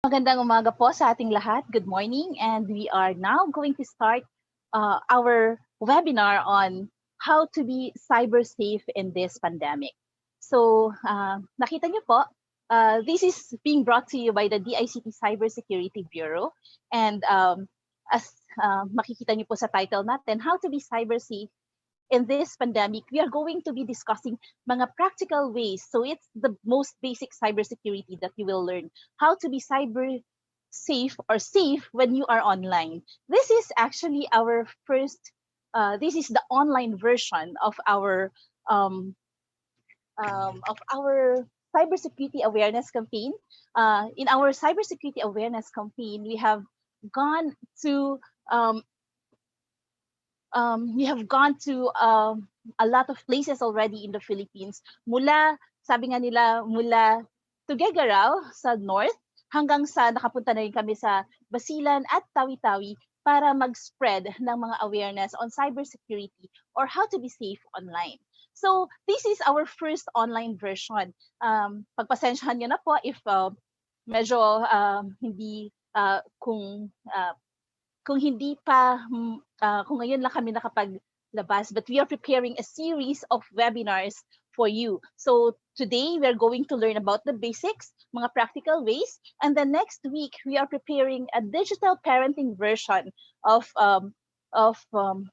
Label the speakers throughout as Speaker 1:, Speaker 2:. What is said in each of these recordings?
Speaker 1: Magandang umaga po sa ating lahat. Good morning, and we are now going to start our webinar on how to be cyber safe in this pandemic. So, nakita niyo po, this is being brought to you by the DICT Cybersecurity Bureau. And as makikita niyo po sa title natin, how to be cyber safe in this pandemic, we are going to be discussing mga practical ways. So it's the most basic cybersecurity that you will learn. How to be cyber safe or safe when you are online. This is actually our first, this is the online version of our cybersecurity awareness campaign. In our cybersecurity awareness campaign, we have gone to a lot of places already in the Philippines. Mula, sabi nga nila, mula Tuguegarao sa north hanggang sa nakapunta na rin kami sa Basilan at Tawi-Tawi para mag-spread ng mga awareness on cybersecurity or how to be safe online. So this is our first online version. Pagpasensyahan niyo na po if medyo hindi kung hindi pa, kung ngayon lang kami nakapaglabas, but we are preparing a series of webinars for you. So today, we are going to learn about the basics, mga practical ways, and then next week, we are preparing a digital parenting version of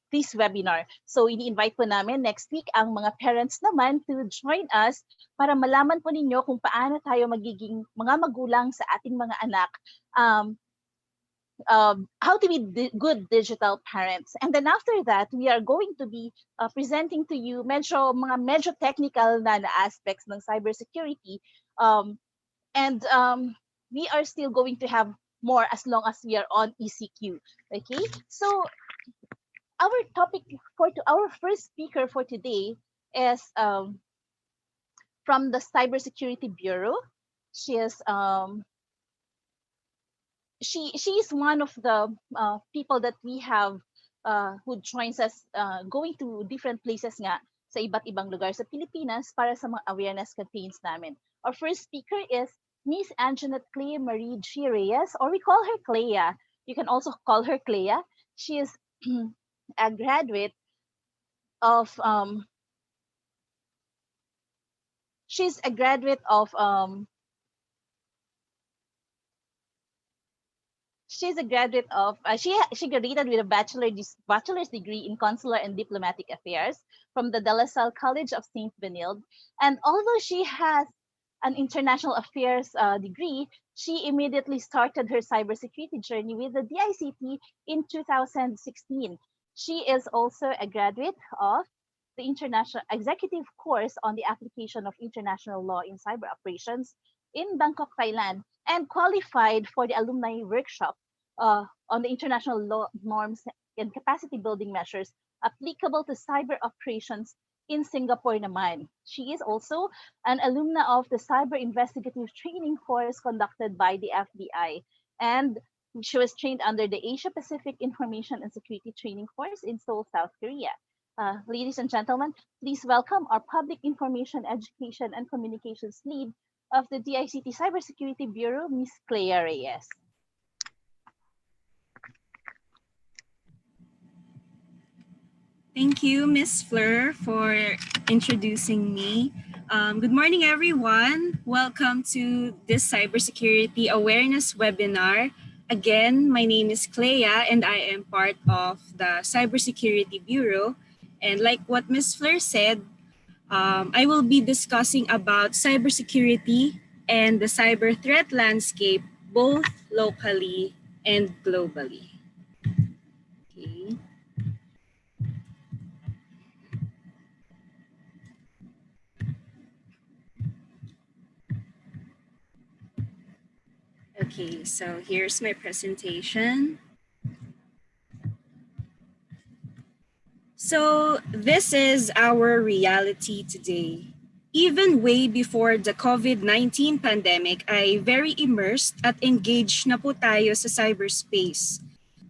Speaker 1: this webinar. So ini-invite po namin next week ang mga parents naman to join us para malaman po ninyo kung paano tayo magiging mga magulang sa ating mga anak. How to be good digital parents. And then after that, we are going to be presenting to you medyo technical na aspects ng cybersecurity. We are still going to have more as long as we are on ECQ. Okay, so our topic our first speaker for today is from the Cybersecurity Bureau. She is she is one of the people that we have who joins us going to different places nga sa iba't ibang lugar sa Pilipinas para sa mga awareness campaigns namin. Our first speaker is Miss Anjanette Clay Marie G. Reyes, or we call her Playa. You can also call her Playa. She is a graduate of she graduated with a bachelor's degree in consular and diplomatic affairs from the De La Salle College of St. Benilde. And although she has an international affairs degree, she immediately started her cybersecurity journey with the DICT in 2016. She is also a graduate of the International Executive Course on the Application of International Law in Cyber Operations in Bangkok, Thailand, and qualified for the alumni workshop on the international law norms and capacity building measures applicable to cyber operations in Singapore naman. She is also an alumna of the Cyber Investigative Training course conducted by the FBI, and she was trained under the Asia Pacific Information and Security Training course in Seoul, South Korea. Ladies and gentlemen, please welcome our Public Information Education and Communications Lead of the DICT Cybersecurity Bureau, Ms. Playa Reyes.
Speaker 2: Thank you, Ms. Fleur, for introducing me. Good morning, everyone. Welcome to this Cybersecurity Awareness Webinar. Again, my name is Playa, and I am part of the Cybersecurity Bureau. And like what Ms. Fleur said, I will be discussing about cybersecurity and the cyber threat landscape, both locally and globally. Okay. Okay, so here's my presentation. So this is our reality today. Even way before the COVID-19 pandemic ay very immersed at engaged na po tayo sa cyberspace.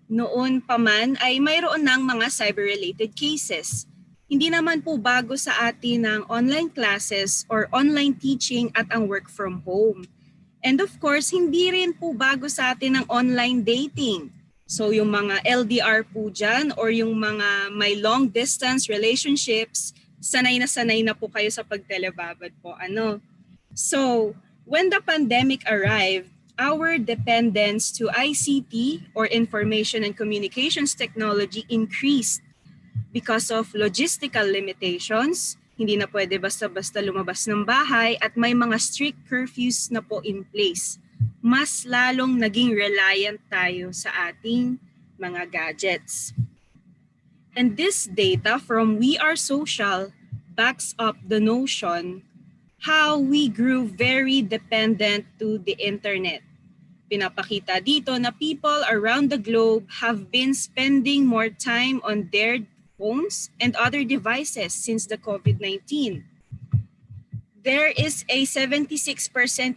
Speaker 2: Noon pa man ay mayroon ng mga cyber-related cases. Hindi naman po bago sa atin ang online classes or online teaching at ang work from home. And of course, hindi rin po bago sa atin ang online dating. So yung mga LDR po dyan or yung mga may long distance relationships, sanay na po kayo sa pagtelebabad po. Ano? So when the pandemic arrived, our dependence to ICT or information and communications technology increased because of logistical limitations. Hindi na pwede basta-basta lumabas ng bahay at may mga strict curfews na po in place. Mas lalong naging reliant tayo sa ating mga gadgets. And this data from We Are Social backs up the notion how we grew very dependent to the internet. Pinapakita dito na people around the globe have been spending more time on their phones and other devices since the COVID-19. There is a 76%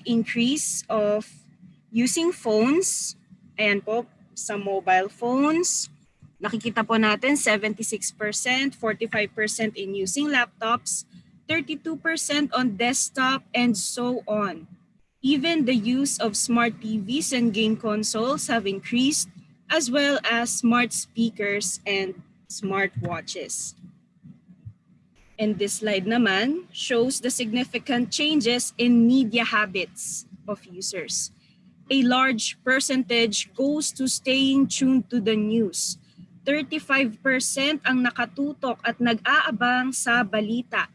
Speaker 2: increase of using phones. Ayan po, sa mobile phones. Nakikita po natin 76%, 45% in using laptops, 32% on desktop, and so on. Even the use of smart TVs and game consoles have increased, as well as smart speakers and smartwatches. And this slide naman shows the significant changes in media habits of users. A large percentage goes to staying tuned to the news. 35% ang nakatutok at nag-aabang sa balita.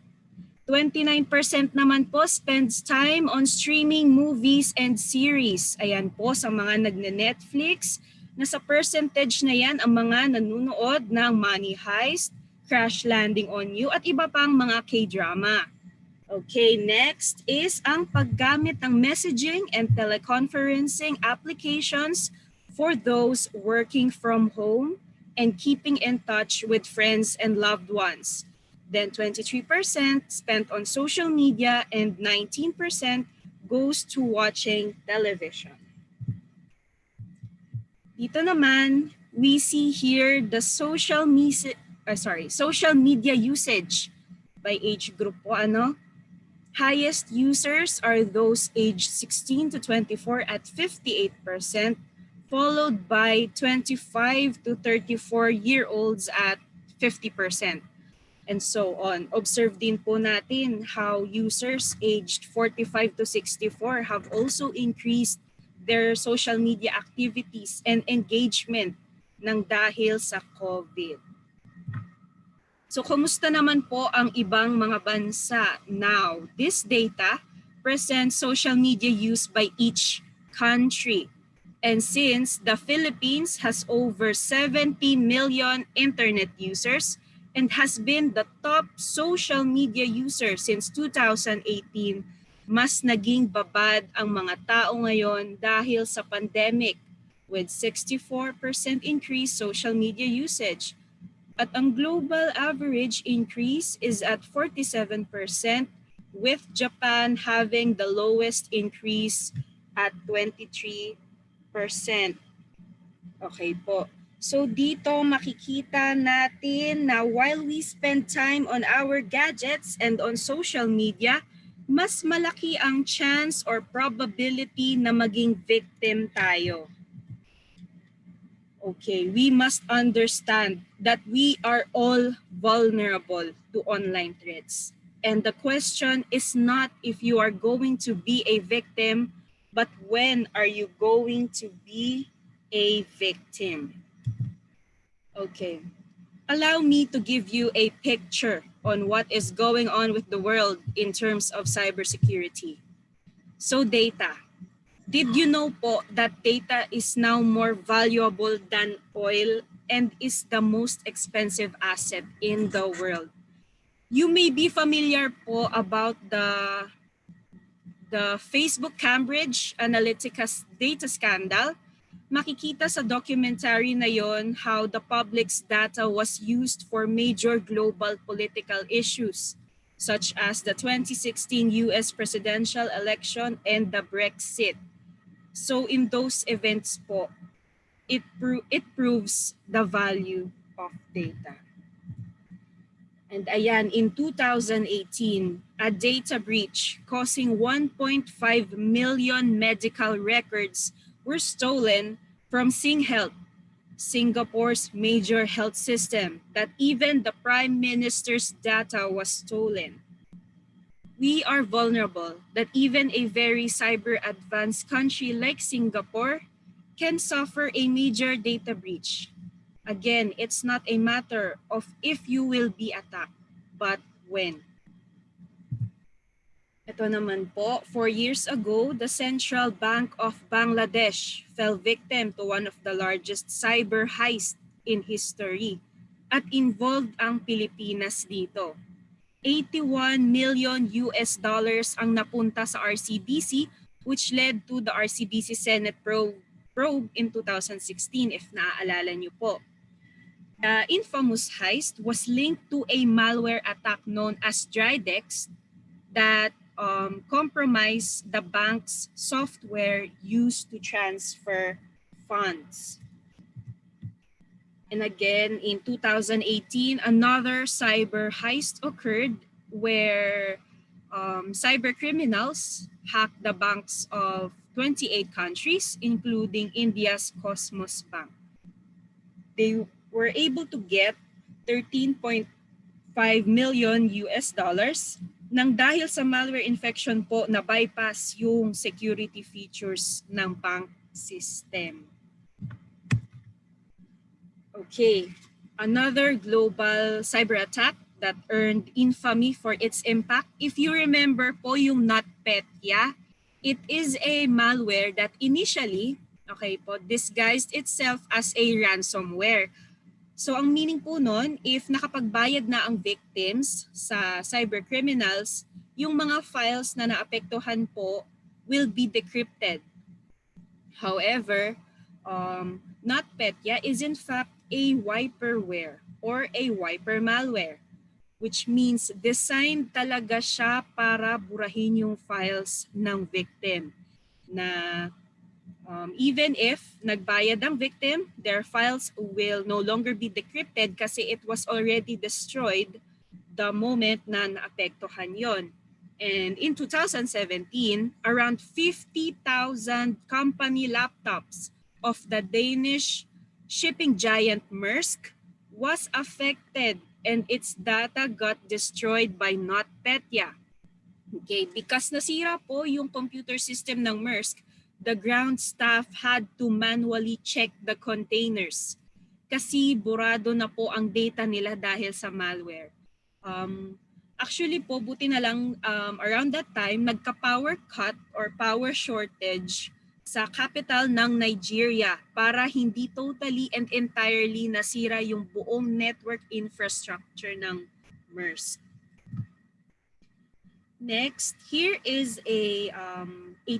Speaker 2: 29% naman po spends time on streaming movies and series. Ayan po sa mga nagne-Netflix. Nasa percentage na yan ang mga nanonood ng Money Heist, Crash Landing on You at iba pang mga K-drama. Okay, next is ang paggamit ng messaging and teleconferencing applications for those working from home and keeping in touch with friends and loved ones. Then 23% spent on social media and 19% goes to watching television. Dito naman, we see here the social media usage by age group po. Highest users are those aged 16 to 24 at 58%, followed by 25 to 34-year-olds at 50%. And so on. Observe din po natin how users aged 45 to 64 have also increased their social media activities and engagement ng dahil sa COVID. So kumusta naman po ang ibang mga bansa? Now, this data presents social media use by each country. And since the Philippines has over 70 million internet users, and has been the top social media user since 2018, mas naging babad ang mga tao ngayon dahil sa pandemic with 64% increase social media usage. At ang global average increase is at 47%, with Japan having the lowest increase at 23%. Okay po. So dito makikita natin na while we spend time on our gadgets and on social media, mas malaki ang chance or probability na maging victim tayo. Okay, we must understand that we are all vulnerable to online threats. And the question is not if you are going to be a victim, but when are you going to be a victim? Okay, allow me to give you a picture on what is going on with the world in terms of cybersecurity. So data. Did you know po that data is now more valuable than oil and is the most expensive asset in the world? You may be familiar po about the Facebook Cambridge Analytica data scandal. Makikita sa documentary na yon how the public's data was used for major global political issues such as the 2016 US presidential election and the Brexit. So in those events po, it proves the value of data. And ayan, in 2018, a data breach causing 1.5 million medical records were stolen from SingHealth, Singapore's major health system, that even the Prime Minister's data was stolen. We are vulnerable that even a very cyber advanced country like Singapore can suffer a major data breach. Again, it's not a matter of if you will be attacked, but when. Ito naman po, 4 years ago, the Central Bank of Bangladesh fell victim to one of the largest cyber heist in history at involved ang Pilipinas dito. 81 million US dollars ang napunta sa RCBC, which led to the RCBC Senate probe in 2016, if naaalala niyo po. The infamous heist was linked to a malware attack known as DICT that compromised the bank's software used to transfer funds. And again, in 2018, another cyber heist occurred where cyber criminals hacked the banks of 28 countries, including India's Cosmos Bank. They were able to get 13.5 million US dollars nang dahil sa malware infection po na bypass yung security features ng bank system. Okay, another global cyber attack that earned infamy for its impact. If you remember po yung NotPetya, it is a malware that initially, okay po, disguised itself as a ransomware. So ang meaning po nun, if nakapagbayad na ang victims sa cyber criminals, yung mga files na naapektuhan po will be decrypted. However, NotPetya is in fact a wiperware or a wiper malware, which means designed talaga siya para burahin yung files ng victim na even if nagbayad ang victim, their files will no longer be decrypted kasi it was already destroyed the moment na naapektuhan yon. And in 2017, around 50,000 company laptops of the Danish shipping giant Maersk was affected and its data got destroyed by NotPetya. Okay, because nasira po yung computer system ng Maersk, the ground staff had to manually check the containers kasi burado na po ang data nila dahil sa malware. Actually po, buti na lang around that time, nagka-power cut or power shortage sa capital ng Nigeria para hindi totally and entirely nasira yung buong network infrastructure ng Maersk. Next, here is a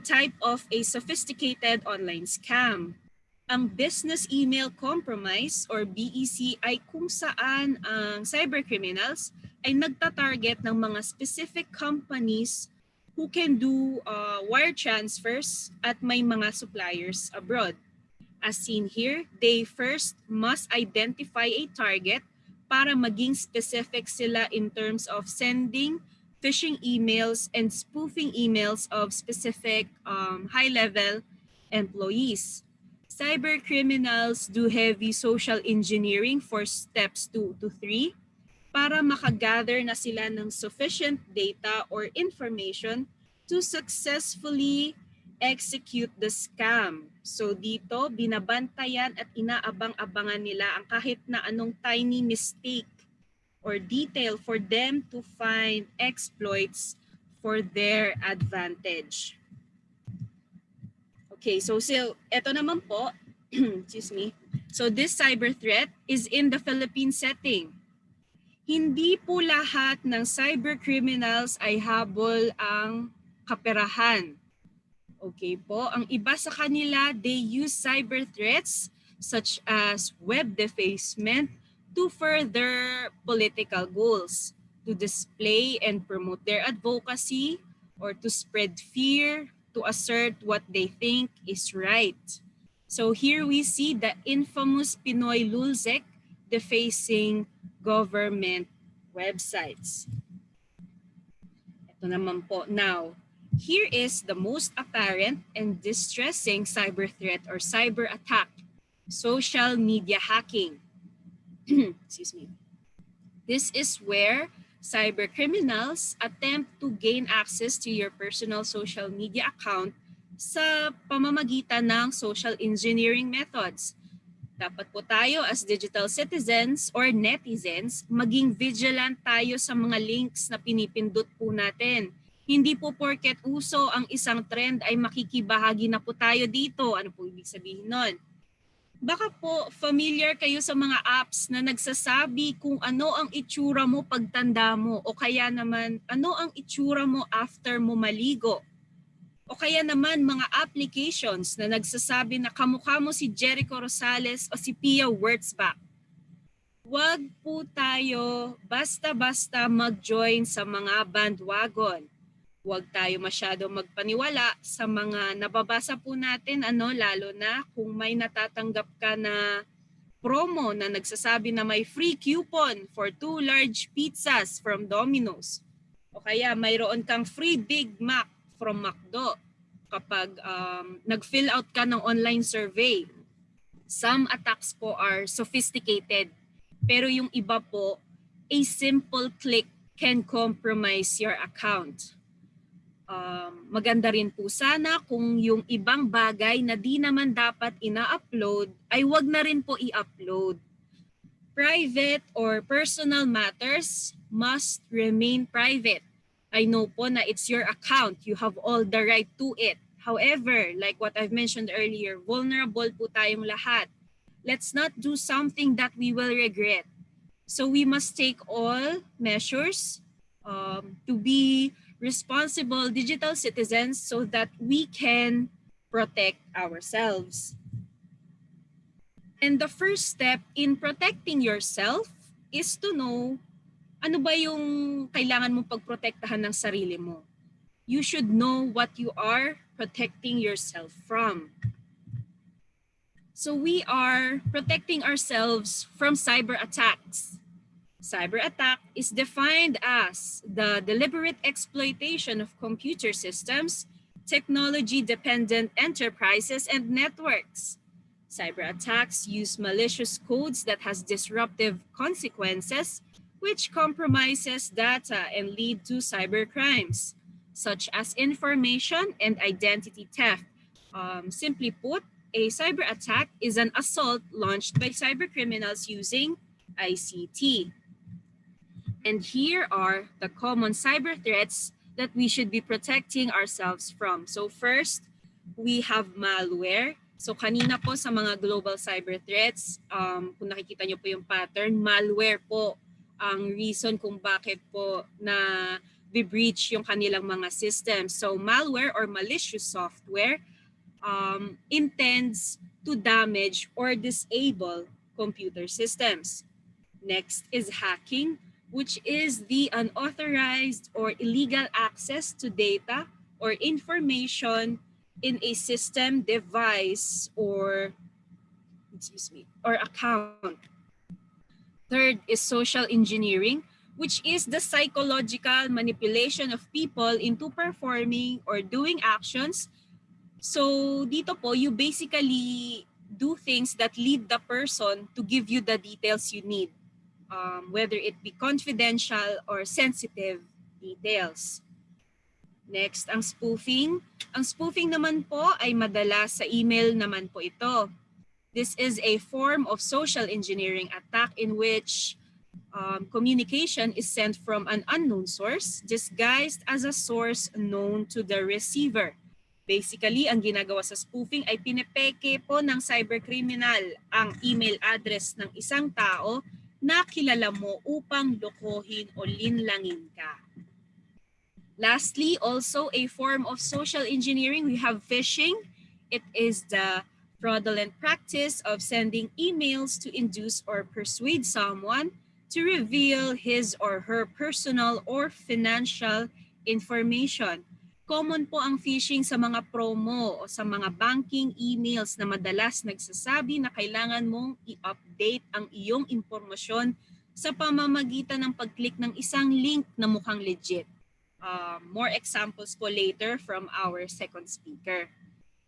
Speaker 2: type of a sophisticated online scam. Ang business email compromise or BEC ay kung saan ang cybercriminals ay nagtatarget ng mga specific companies who can do wire transfers at may mga suppliers abroad. As seen here, they first must identify a target para maging specific sila in terms of sending phishing emails and spoofing emails of specific high-level employees. Cyber criminals do heavy social engineering for steps 2 to 3 para makagather na sila ng sufficient data or information to successfully execute the scam. So dito, binabantayan at inaabang-abangan nila ang kahit na anong tiny mistake or detail for them to find exploits for their advantage. Okay, so eto naman po, excuse me. So this cyber threat is in the Philippine setting. Hindi po lahat ng cyber criminals ay habol ang kaperahan. Okay po, ang iba sa kanila, they use cyber threats such as web defacement to further political goals, to display and promote their advocacy, or to spread fear, to assert what they think is right. So here we see the infamous Pinoy Lulzec defacing government websites. Ito naman po. Now, here is the most apparent and distressing cyber threat or cyber attack, social media hacking. Excuse me. This is where cyber criminals attempt to gain access to your personal social media account sa pamamagitan ng social engineering methods. Dapat po tayo as digital citizens or netizens, maging vigilant tayo sa mga links na pinipindot po natin. Hindi po porket uso ang isang trend ay makikibahagi na po tayo dito. Ano po ibig sabihin nun? Baka po familiar kayo sa mga apps na nagsasabi kung ano ang itsura mo pagtanda mo o kaya naman ano ang itsura mo after mo maligo. O kaya naman mga applications na nagsasabi na kamukha mo si Jericho Rosales o si Pia Wurtzbach. Huwag po tayo basta-basta mag-join sa mga bandwagon. Huwag tayo masyado magpaniwala sa mga nababasa po natin, lalo na kung may natatanggap ka na promo na nagsasabi na may free coupon for 2 large pizzas from Domino's. O kaya mayroon kang free Big Mac from McDo kapag nag-fill out ka ng online survey. Some attacks po are sophisticated, pero yung iba po, a simple click can compromise your account. Maganda rin po sana kung yung ibang bagay na di naman dapat ina-upload ay wag na rin po i-upload. Private or personal matters must remain private. I know po na it's your account. You have all the right to it. However, like what I've mentioned earlier, vulnerable po tayong lahat. Let's not do something that we will regret. So we must take all measures to be responsible digital citizens so that we can protect ourselves. And the first step in protecting yourself is to know ano ba yung kailangan mong pagprotektahan ng sarili mo. You should know what you are protecting yourself from. So we are protecting ourselves from cyber attacks. Cyber attack is defined as the deliberate exploitation of computer systems, technology-dependent enterprises, and networks. Cyber attacks use malicious codes that has disruptive consequences, which compromises data and lead to cybercrimes, such as information and identity theft. Simply put, a cyber attack is an assault launched by cybercriminals using ICT. And here are the common cyber threats that we should be protecting ourselves from. So first, we have malware. So kanina po sa mga global cyber threats, kung nakikita nyo po yung pattern, malware po ang reason kung bakit po na be-breach yung kanilang mga systems. So malware or malicious software intends to damage or disable computer systems. Next is hacking, which is the unauthorized or illegal access to data or information in a system, device, or account. Third is social engineering, which is the psychological manipulation of people into performing or doing actions. So dito po, you basically do things that lead the person to give you the details you need, whether it be confidential or sensitive details. Next, ang spoofing. Ang spoofing naman po ay madalas sa email naman po ito. This is a form of social engineering attack in which communication is sent from an unknown source disguised as a source known to the receiver. Basically, ang ginagawa sa spoofing ay pinepeke po ng cybercriminal ang email address ng isang tao na kilala mo upang lokohin o linlangin ka. Lastly, also a form of social engineering, we have phishing. It is the fraudulent practice of sending emails to induce or persuade someone to reveal his or her personal or financial information. Common po ang phishing sa mga promo o sa mga banking emails na madalas nagsasabi na kailangan mong i-update ang iyong impormasyon sa pamamagitan ng pag-click ng isang link na mukhang legit. More examples po later from our second speaker.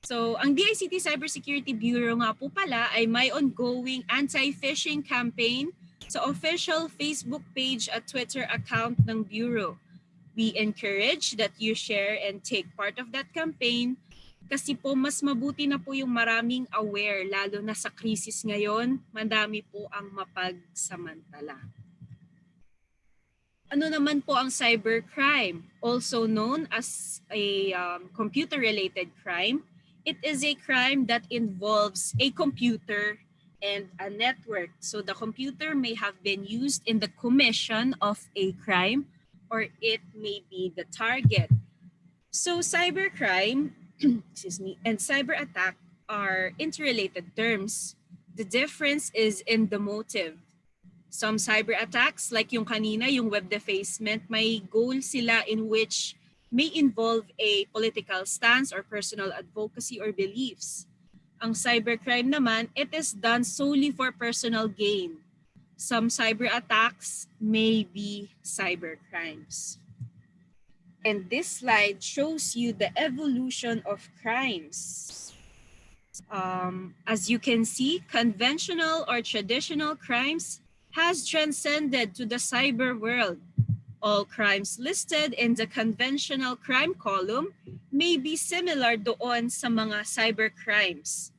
Speaker 2: So, ang DICT Cybersecurity Bureau nga po pala ay may ongoing anti-phishing campaign sa official Facebook page at Twitter account ng Bureau. We encourage that you share and take part of that campaign kasi po mas mabuti na po yung maraming aware, lalo na sa krisis ngayon, madami po ang mapagsamantala. Ano naman po ang cybercrime? Also known as a computer-related crime. It is a crime that involves a computer and a network. So the computer may have been used in the commission of a crime or it may be the target. So cybercrime excuse me, and cyber attack are interrelated terms. The difference is in the motive. Some cyber attacks, like yung kanina, yung web defacement, may goal sila in which may involve a political stance or personal advocacy or beliefs. Ang cybercrime naman, it is done solely for personal gain. Some cyber attacks may be cybercrimes. And this slide shows you the evolution of crimes. As you can see, conventional or traditional crimes has transcended to the cyber world. All crimes listed in the conventional crime column may be similar doon sa mga cyber crimes.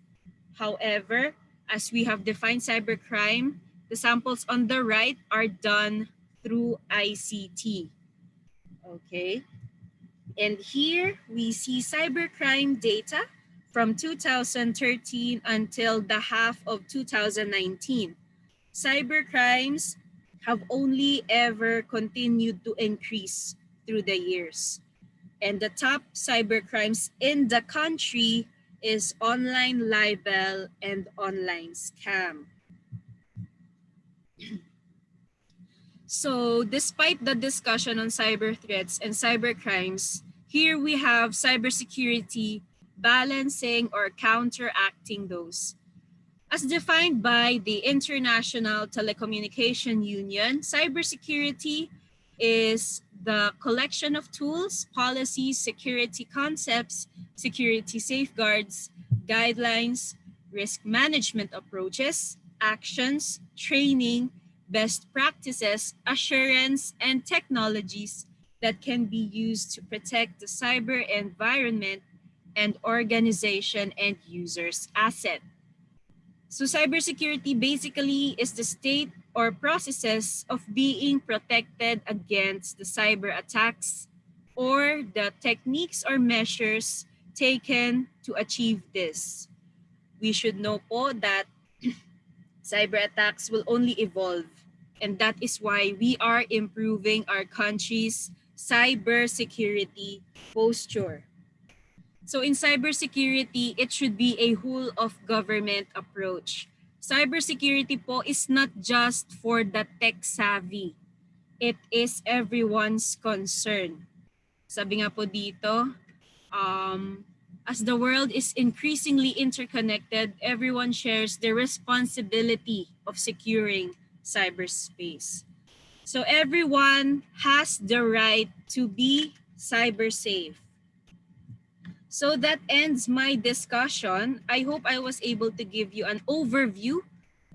Speaker 2: However, as we have defined cybercrime, the samples on the right are done through ICT. Okay. And here we see cybercrime data from 2013 until the half of 2019. Cybercrimes have only ever continued to increase through the years. And the top cybercrimes in the country is online libel and online scam. So despite the discussion on cyber threats and cybercrimes, here we have cybersecurity balancing or counteracting those. As defined by the International Telecommunication Union, cybersecurity is the collection of tools, policies, security concepts, security safeguards, guidelines, risk management approaches, actions, training, best practices, assurance, and technologies that can be used to protect the cyber environment and organization and users' asset. So cybersecurity basically is the state or processes of being protected against the cyber attacks or the techniques or measures taken to achieve this. We should know po that cyber attacks will only evolve, and that is why we are improving our country's cybersecurity posture. So in cybersecurity, it should be a whole of government approach. Cybersecurity po is not just for the tech savvy. It is everyone's concern. Sabi nga po dito, as the world is increasingly interconnected, everyone shares the responsibility of securing cyberspace. So everyone has the right to be cybersafe. So that ends my discussion. I hope I was able to give you an overview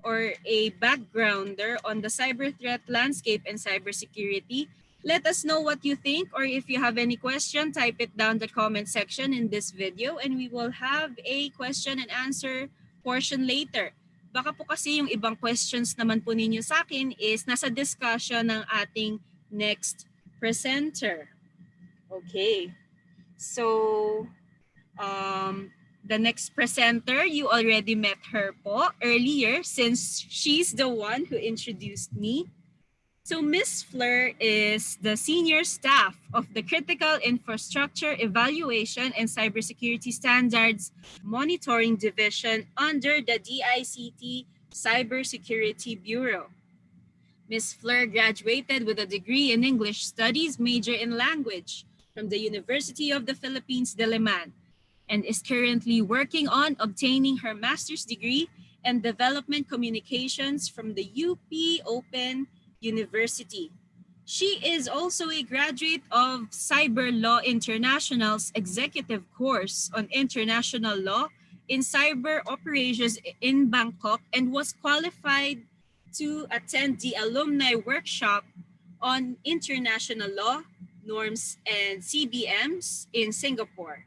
Speaker 2: or a backgrounder on the cyber threat landscape and cybersecurity. Let us know what you think, or if you have any question, type it down the comment section in this video and we will have a question and answer portion later. Baka po kasi yung ibang questions naman po ninyo sa akin is nasa discussion ng ating next presenter. Okay. So, the next presenter, you already met her po earlier since she's the one who introduced me. So Ms. Fleur is the senior staff of the Critical Infrastructure Evaluation and Cybersecurity Standards Monitoring Division under the DICT Cybersecurity Bureau. Ms. Fleur graduated with a degree in English Studies, major in language from the University of the Philippines, Diliman, and is currently working on obtaining her master's degree in development communications from the UP Open University. She is also a graduate of Cyber Law International's executive course on international law in cyber operations in Bangkok and was qualified to attend the alumni workshop on international law, norms, and CBMs in Singapore.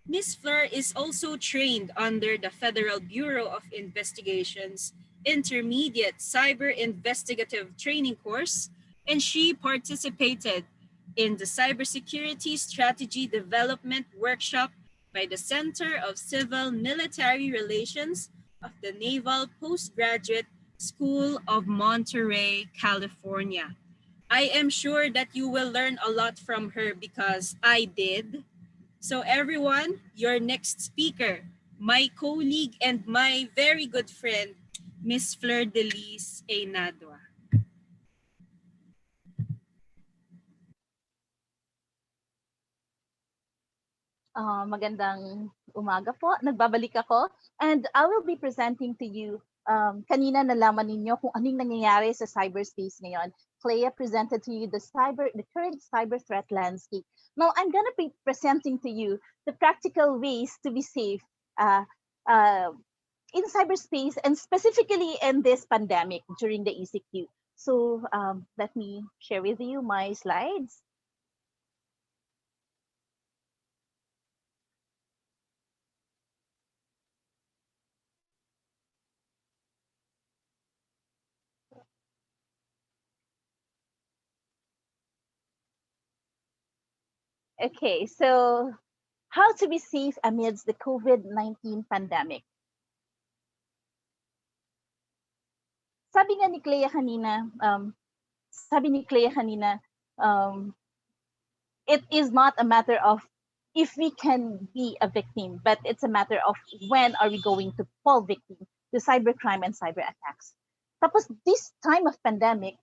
Speaker 2: Ms. Fleur is also trained under the Federal Bureau of Investigation's Intermediate Cyber Investigative Training course, and she participated in the Cybersecurity Strategy Development Workshop by the Center of Civil Military Relations of the Naval Postgraduate School of Monterey, California. I am sure that you will learn a lot from her because I did. So everyone, your next speaker, my colleague and my very good friend, Miss Fleur Delise Einadua.
Speaker 1: Magandang umaga po. Nagbabalik ako. And I will be presenting to you, kanina nalaman ninyo kung anong nangyayari sa cyberspace ngayon. Playa presented to you the current cyber threat landscape. Now, I'm going to be presenting to you the practical ways to be safe in cyberspace and specifically in this pandemic during the ECQ. So let me share with you my slides. Okay, so how to be safe amidst the COVID-19 pandemic. Sabi nga ni Clea kanina, it is not a matter of if we can be a victim, but it's a matter of when are we going to fall victim to cybercrime and cyber attacks. Tapos this time of pandemic,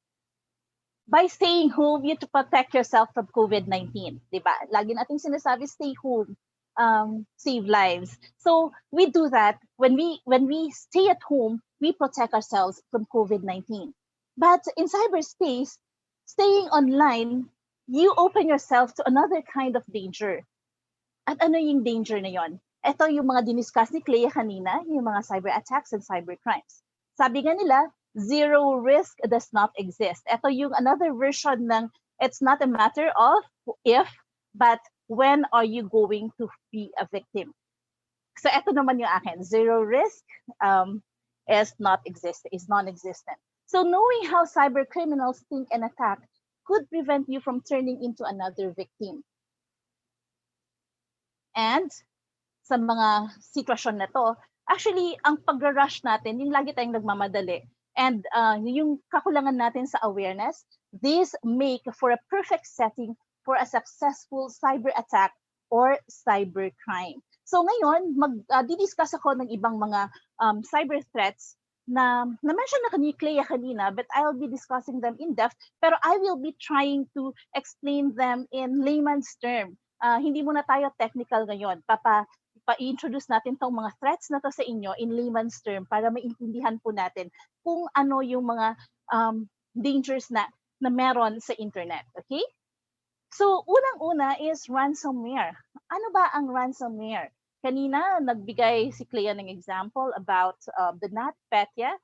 Speaker 1: by staying home, you to protect yourself from COVID-19, diba? Lagi nating sinasabi, stay home, save lives. So we do that when we stay at home, we protect ourselves from COVID-19. But in cyberspace, staying online, you open yourself to another kind of danger. At ano yung danger na yon? Ito yung mga diniscuss ni Clea kanina, yung mga cyber attacks and cyber crimes. Sabi nga nila, zero risk does not exist. Ito yung another version ng it's not a matter of if, but when are you going to be a victim. So ito naman yung akin, zero risk is non-existent. So knowing how cyber criminals think and attack could prevent you from turning into another victim. And sa mga sitwasyon na to, actually, ang pag-rush natin, yung lagi tayong nagmamadali, and yung kakulangan natin sa awareness, this make for a perfect setting for a successful cyber attack or cyber crime. So ngayon, didiscuss ako ng ibang mga cyber threats na na-mention na ni Clea kanina, but I'll be discussing them in depth, pero I will be trying to explain them in layman's term. Hindi muna tayo technical ngayon. Pa-introduce natin tong mga threats na to sa inyo in layman's term para maintindihan po natin kung ano yung mga dangers na meron sa internet. Okay? So, unang-una is ransomware. Ano ba ang ransomware? Kanina, nagbigay si Clea ng example about the NotPetya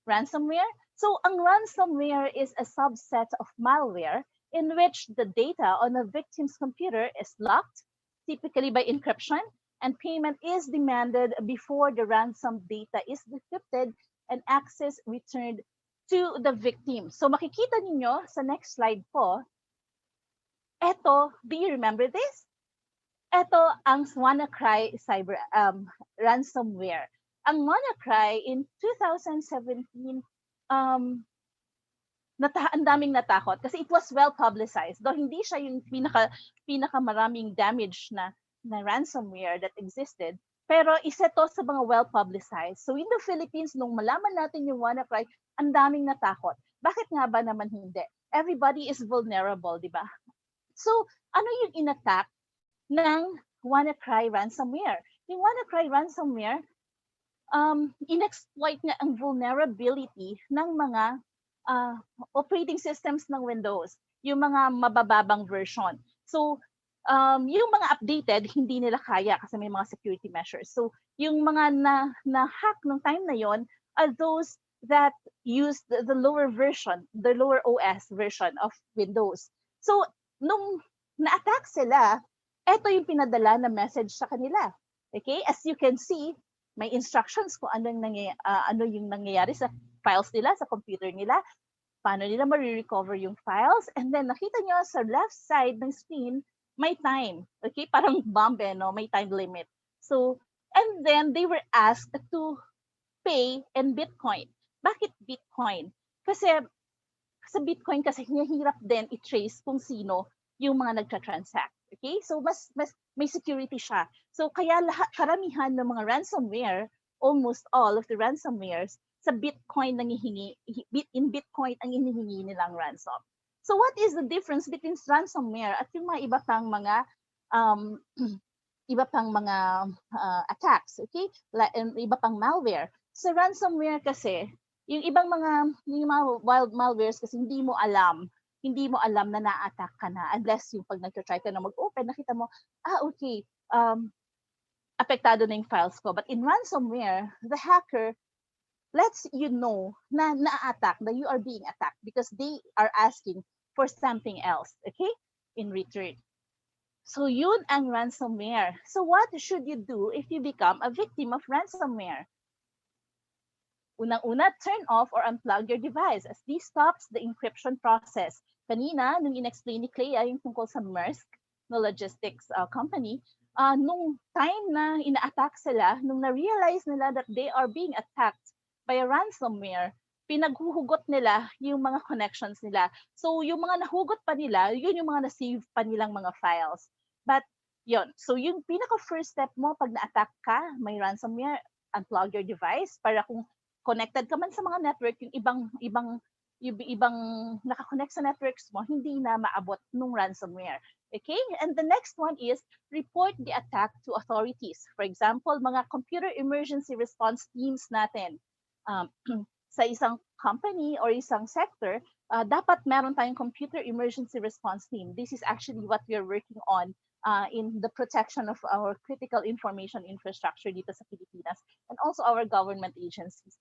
Speaker 1: ransomware. So, ang ransomware is a subset of malware in which the data on a victim's computer is locked, typically by encryption, and payment is demanded before the ransom data is decrypted and access returned to the victim. So makikita ninyo sa next slide po, eto, do you remember this? Eto ang WannaCry cyber ransomware. Ang WannaCry in 2017, ang daming natakot kasi it was well publicized. Though hindi siya yung pinaka-maraming damage na ransomware that existed, pero isa to sa mga well publicized. So in the Philippines, nung malaman natin yung WannaCry, ang daming natakot. Bakit nga ba naman hindi? Everybody is vulnerable, di ba? So ano yung in-attack ng WannaCry ransomware? Yung WannaCry ransomware, in-exploit nga ang vulnerability ng mga operating systems ng Windows, yung mga mabababang version. So, yung mga updated, hindi nila kaya kasi may mga security measures. So, yung mga na-hack nung time na yon are those that use the lower version, the lower OS version of Windows. So, nung na-attack sila, eto yung pinadala na message sa kanila. Okay? As you can see, may instructions kung ano yung nangyayari sa files nila, sa computer nila, paano nila ma-recover yung files, and then nakita nyo sa left side ng screen, may time. Okay? Parang bomb, no? May time limit. So, and then they were asked to pay in Bitcoin. Bakit Bitcoin? Kasi sa Bitcoin kasi hirap din i-trace kung sino yung mga nagtra-transact. Okay? So mas may security siya. So kaya karamihan ng mga ransomware, almost all of the ransomwares, sa Bitcoin nangihingi, in Bitcoin ang hinihingi nilang ransom. So what is the difference between ransomware at yung mga iba pang mga attacks, okay? Iba pang malware. Sa ransomware kasi, yung mga wild malwares kasi hindi mo alam na na-attack ka na unless yung pag nag-try ka na mag-open, nakita mo, okay, apektado na yung files ko. But in ransomware, the hacker lets you know na na-attack, that you are being attacked because they are asking for something else, okay, in return. So yun ang ransomware. So what should you do if you become a victim of ransomware? Unang-una, turn off or unplug your device as this stops the encryption process. Kanina, nung in-explain ni Playa yung tungkol sa Maersk, na logistics company, nung time na ina-attack sila, nung na-realize nila that they are being attacked by a ransomware, pinaghuhugot nila yung mga connections nila. So yung mga nahugot pa nila, yun yung mga na-save pa nilang mga files. But yun, so yung pinaka-first step mo pag na-attack ka, may ransomware, unplug your device para kung connected ka man sa mga network, yung ibang nakakonect sa networks mo, hindi na maabot nung ransomware. Okay? And the next one is report the attack to authorities. For example, mga computer emergency response teams natin. Sa isang company or isang sector, dapat meron tayong computer emergency response team. This is actually what we are working on in the protection of our critical information infrastructure dito sa Pilipinas and also our government agencies.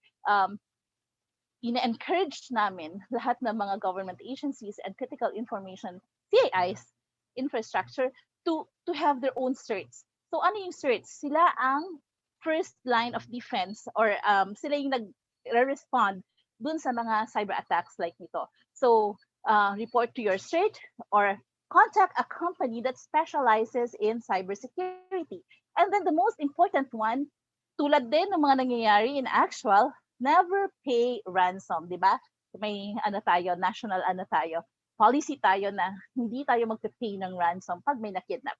Speaker 1: Ina-encourage namin lahat ng mga government agencies and critical information CIIs infrastructure to have their own certs. So ano yung certs? Sila ang first line of defense or sila yung nag-respond dun sa mga cyber attacks like nito. So report to your cert or contact a company that specializes in cybersecurity. And then the most important one, tulad din ng mga nangyayari in actual, never pay ransom, di ba? May national policy tayo na hindi tayo magpe-pay ng ransom pag may nakidnap,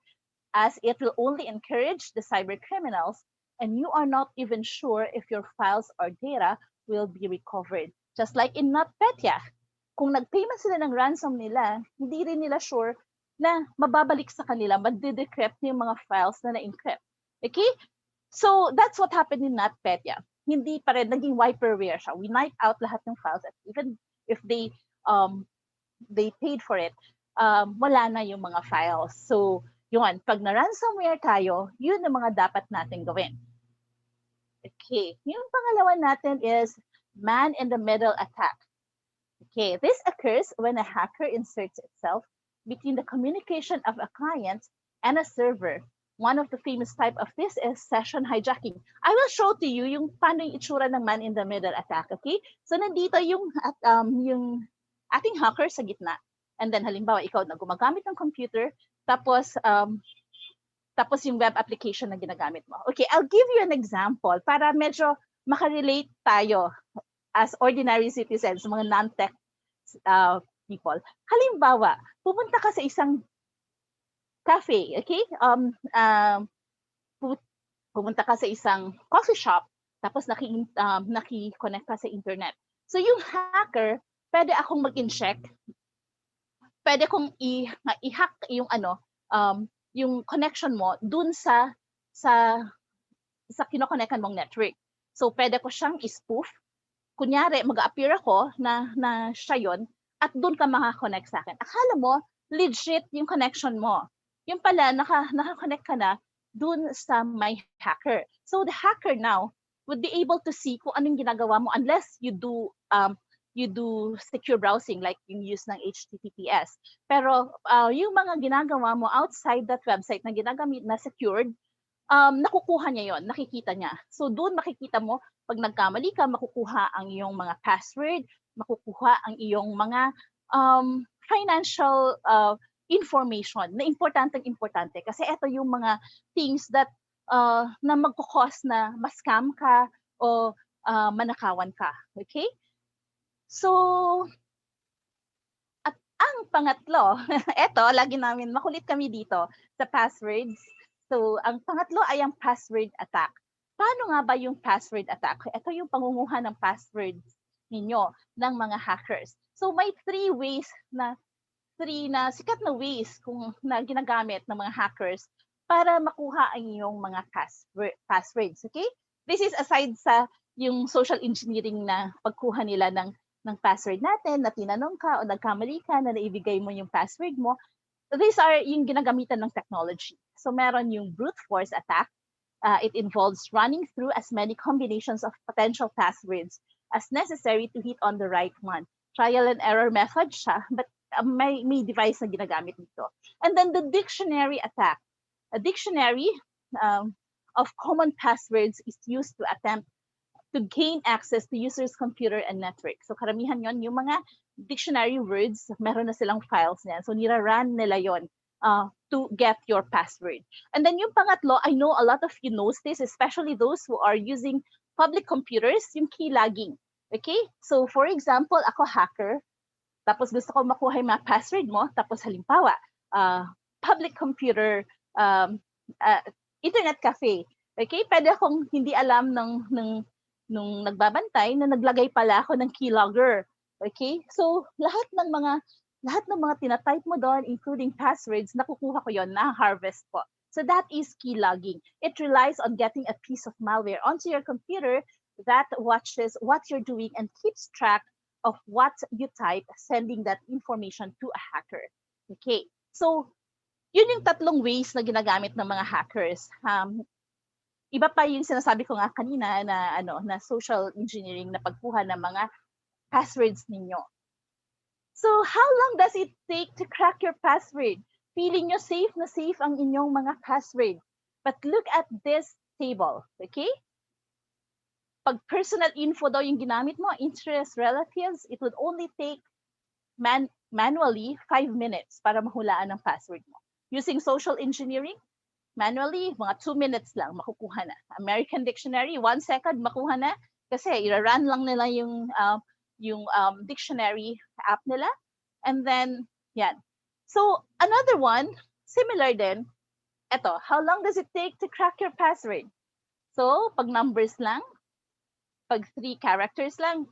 Speaker 1: as it will only encourage the cyber criminals and you are not even sure if your files or data will be recovered. Just like in NotPetya, kung nag-pay man sila ng ransom nila, hindi rin nila sure na mababalik sa kanila, mag-decrypt yung mga files na na-encrypt. Okay? So that's what happened in NotPetya. Hindi pa rin, naging wiperware siya. We wipe out lahat ng files at even if they paid for it, wala na yung mga files. So, yun, pag na-ransomware tayo, yun ang mga dapat natin gawin. Okay, yung pangalawa natin is man-in-the-middle attack. Okay, this occurs when a hacker inserts itself between the communication of a client and a server. One of the famous type of this is session hijacking. I will show to you yung paano yung itsura ng man-in-the-middle attack, okay? So, nandito yung ating hacker sa gitna. And then halimbawa ikaw na gumagamit ng computer tapos yung web application na ginagamit mo. Okay, I'll give you an example para medyo makarelate tayo as ordinary citizens, mga non-tech people. Halimbawa, pupunta ka sa isang cafe, okay? Pupunta ka sa isang coffee shop tapos naki-connect ka sa internet. So yung hacker, pwede akong mag-inject, pwede kong i-hack yung connection mo dun sa kinokonnekan mong network. So pwede ko siyang i-spoof, kunyari, mag-appear ako na siya yun, at doon ka makakonect sa akin. Akala mo, legit yung connection mo. Yung pala, naka-connect ka na doon sa my hacker. So the hacker now would be able to see kung anong ginagawa mo unless you do secure browsing like yung use ng HTTPS. Pero yung mga ginagawa mo outside that website na ginagamit na secured, nakukuha niya yon, nakikita niya. So doon makikita mo, pag nagkamali ka, makukuha ang iyong mga password, makukuha ang iyong mga financial information na importante kasi ito yung mga things that na magkukos na ma-scam ka o manakawan ka. Okay? So, at ang pangatlo, eto, lagi namin, makulit kami dito sa passwords. So, ang pangatlo ay ang password attack. Paano nga ba yung password attack? Ito yung pangunguha ng passwords ninyo ng mga hackers. So, may three na sikat na ways na ginagamit ng mga hackers para makuha ang iyong mga passwords. Okay? This is aside sa yung social engineering na pagkuha nila ng password natin, na tinanong ka o nagkamali ka na naibigay mo yung password mo. These are yung ginagamitan ng technology. So meron yung brute force attack. It involves running through as many combinations of potential passwords as necessary to hit on the right one. Trial and error method siya, but may device na ginagamit dito. And then the dictionary attack. A dictionary of common passwords is used to attempt to gain access to users' computer and network. So karamihan yon yung mga dictionary words, meron na silang files niyan. So nira-run nila yon to get your password. And then yung pangatlo, I know a lot of you knows this, especially those who are using public computers, yung keylogging. Okay? So for example, ako hacker, tapos gusto ko makuha yung mga password mo, tapos halimbawa, public computer, internet cafe. Okay? Pwede akong hindi alam nung nagbabantay na naglagay pala ako ng keylogger. Okay? So, lahat ng mga tinatype mo doon, including passwords, nakukuha ko yon, na-harvest ko. So that is keylogging. It relies on getting a piece of malware onto your computer that watches what you're doing and keeps track of what you type, sending that information to a hacker. Okay. So, yun yung tatlong ways na ginagamit ng mga hackers. Iba pa yung sinasabi ko nga kanina na social engineering na pagkuha ng mga passwords ninyo. So, how long does it take to crack your password? Feeling nyo safe na safe ang inyong mga password. But look at this table, okay? Pag personal info daw yung ginamit mo, interest, relatives, it would only take manually 5 minutes para mahulaan ang password mo. Using social engineering, manually, mga 2 minutes lang, makukuha na. American Dictionary, 1 second, makuha na. Kasi i-run lang nila yung dictionary app nila. And then, yan. So, another one, similar din, eto, how long does it take to crack your password? So, pag numbers lang, pag 3 characters lang,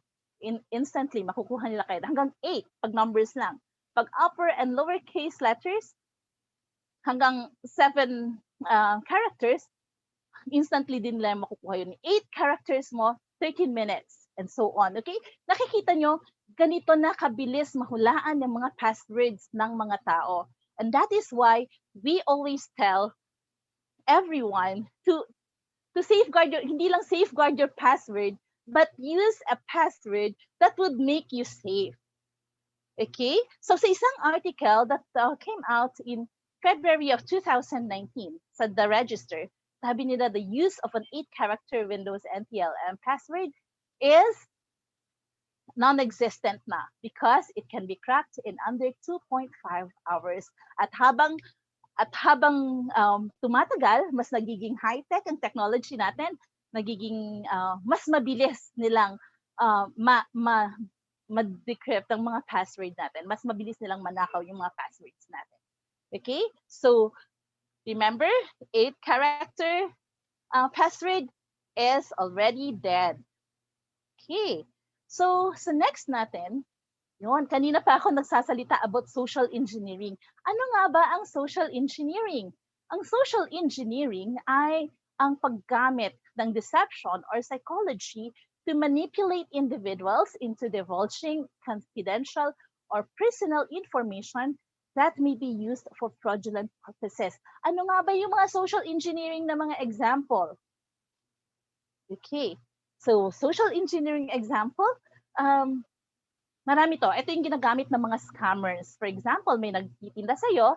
Speaker 1: instantly makukuha nila kayo. Hanggang 8 pag numbers lang. Pag upper and lower case letters, hanggang 7 characters, instantly din nila makukuha yun. 8 characters mo, 13 minutes, and so on. Okay? Nakikita nyo, ganito na kabilis mahulaan ng mga passwords ng mga tao. And that is why we always tell everyone to safeguard hindi lang safeguard your password, but use a password that would make you safe. Okay? So sa isang article that came out in February of 2019 sa The Register, sabi nila the use of an 8-character Windows NTLM password is non-existent na because it can be cracked in under 2.5 hours. At habang tumatagal, mas nagiging high-tech ang technology natin, nagiging mas mabilis nilang ma-decrypt ang mga password natin. Mas mabilis nilang manakaw yung mga passwords natin. Okay? So, remember, 8-character password is already dead. Okay. So, sa next natin, yun, kanina pa ako nagsasalita about social engineering. Ano nga ba ang social engineering? Ang social engineering ay ang paggamit ng deception or psychology to manipulate individuals into divulging confidential or personal information that may be used for fraudulent purposes. Ano nga ba yung mga social engineering na mga example? Okay. So, social engineering example, marami to. Ito yung ginagamit ng mga scammers. For example, may nagtitinda sa'yo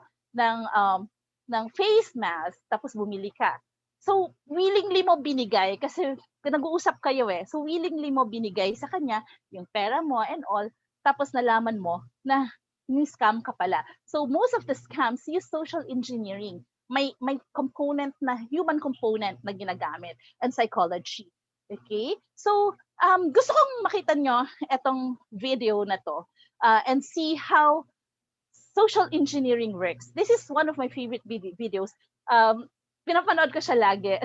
Speaker 1: ng face mask, tapos bumili ka. So, willingly mo binigay kasi nag-uusap kayo eh. So, willingly mo binigay sa kanya yung pera mo and all. Tapos nalaman mo na yung scam ka pala. So, most of the scams use social engineering. May component na, human component na ginagamit and psychology. Okay? So, gusto kong makita nyo itong video na to and see how social engineering works. This is one of my favorite videos. Pinapanood ko siya lagi.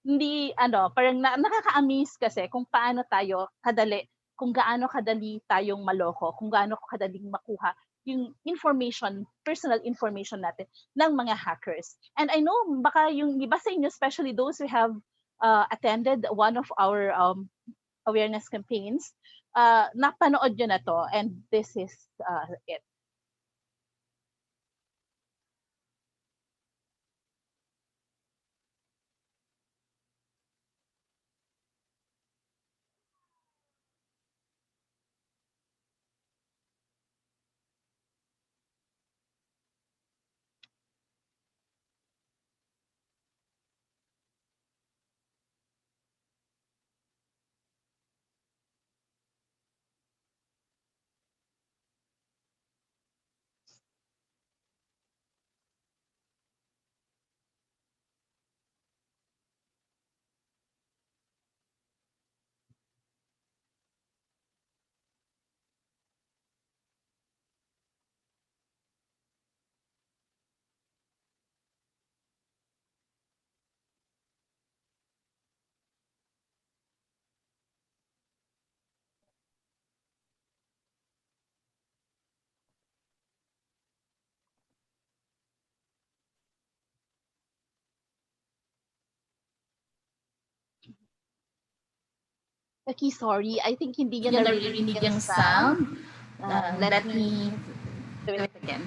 Speaker 1: Hindi, parang nakaka-amaze kasi kung paano tayo kadali, kung gaano kadali tayong maloko, kung gaano kadaling makuha yung information, personal information natin ng mga hackers. And I know, baka yung iba sa inyo, especially those who have attended one of our awareness campaigns, napanood nyo na to, and this is it. Okay, sorry. I think hindi niya naririnig yung sound. Let me do it again.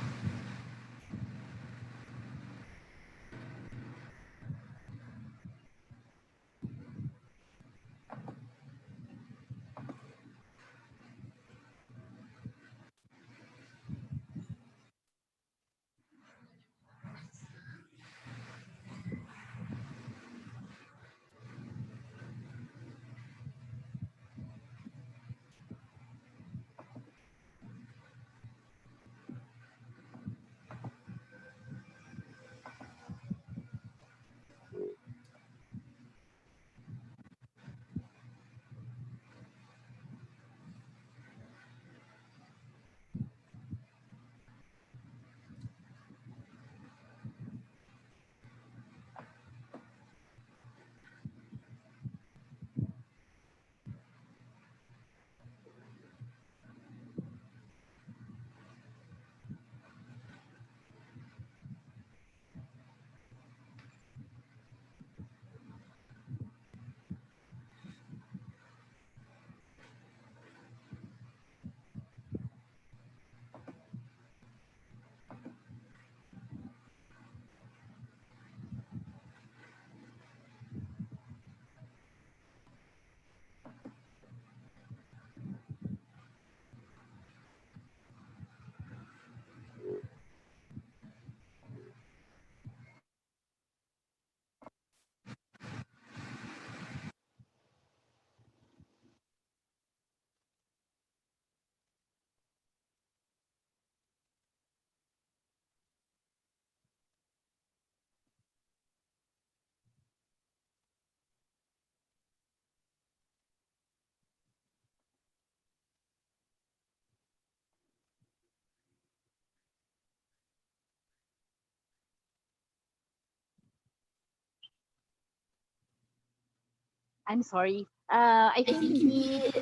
Speaker 1: I'm sorry. I think hindi,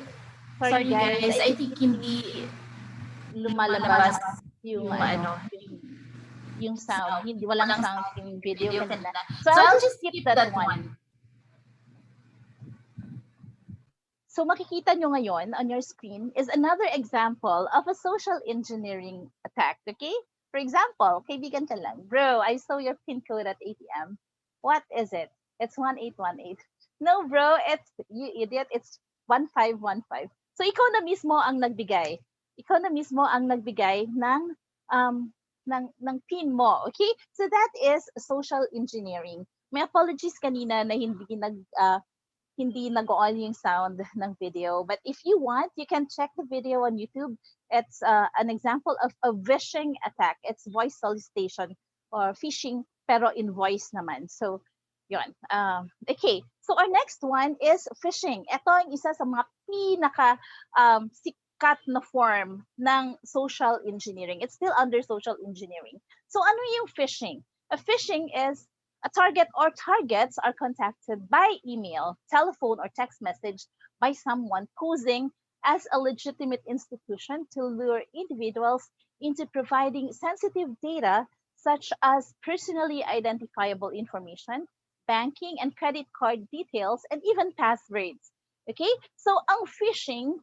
Speaker 1: sorry guys, I think hindi lumalabas yung yung sound. Hindi, walang sound yung video kanina. So I'll just skip that one. So makikita nyo ngayon on your screen is another example of a social engineering attack, okay? For example, kaibigan ka lang, bro, I saw your PIN code at ATM. What is it? It's 1818. No, bro, it's, you idiot, it's 1515. So ikaw na mismo ang nagbigay. Ikaw na mismo ang nagbigay um, ng PIN mo, okay? So that is social engineering. May apologies kanina na hindi nag-on yung sound ng video. But if you want, you can check the video on YouTube. It's an example of a phishing attack. It's voice solicitation or phishing, pero in voice naman. So, yun. Okay. So, our next one is phishing. Ito ang isa sa mga pinaka sikat na form ng social engineering. It's still under social engineering. So, ano yung phishing? A phishing is a target or targets are contacted by email, telephone, or text message by someone posing as a legitimate institution to lure individuals into providing sensitive data such as personally identifiable information, banking and credit card details, and even passwords. Okay? So, ang phishing,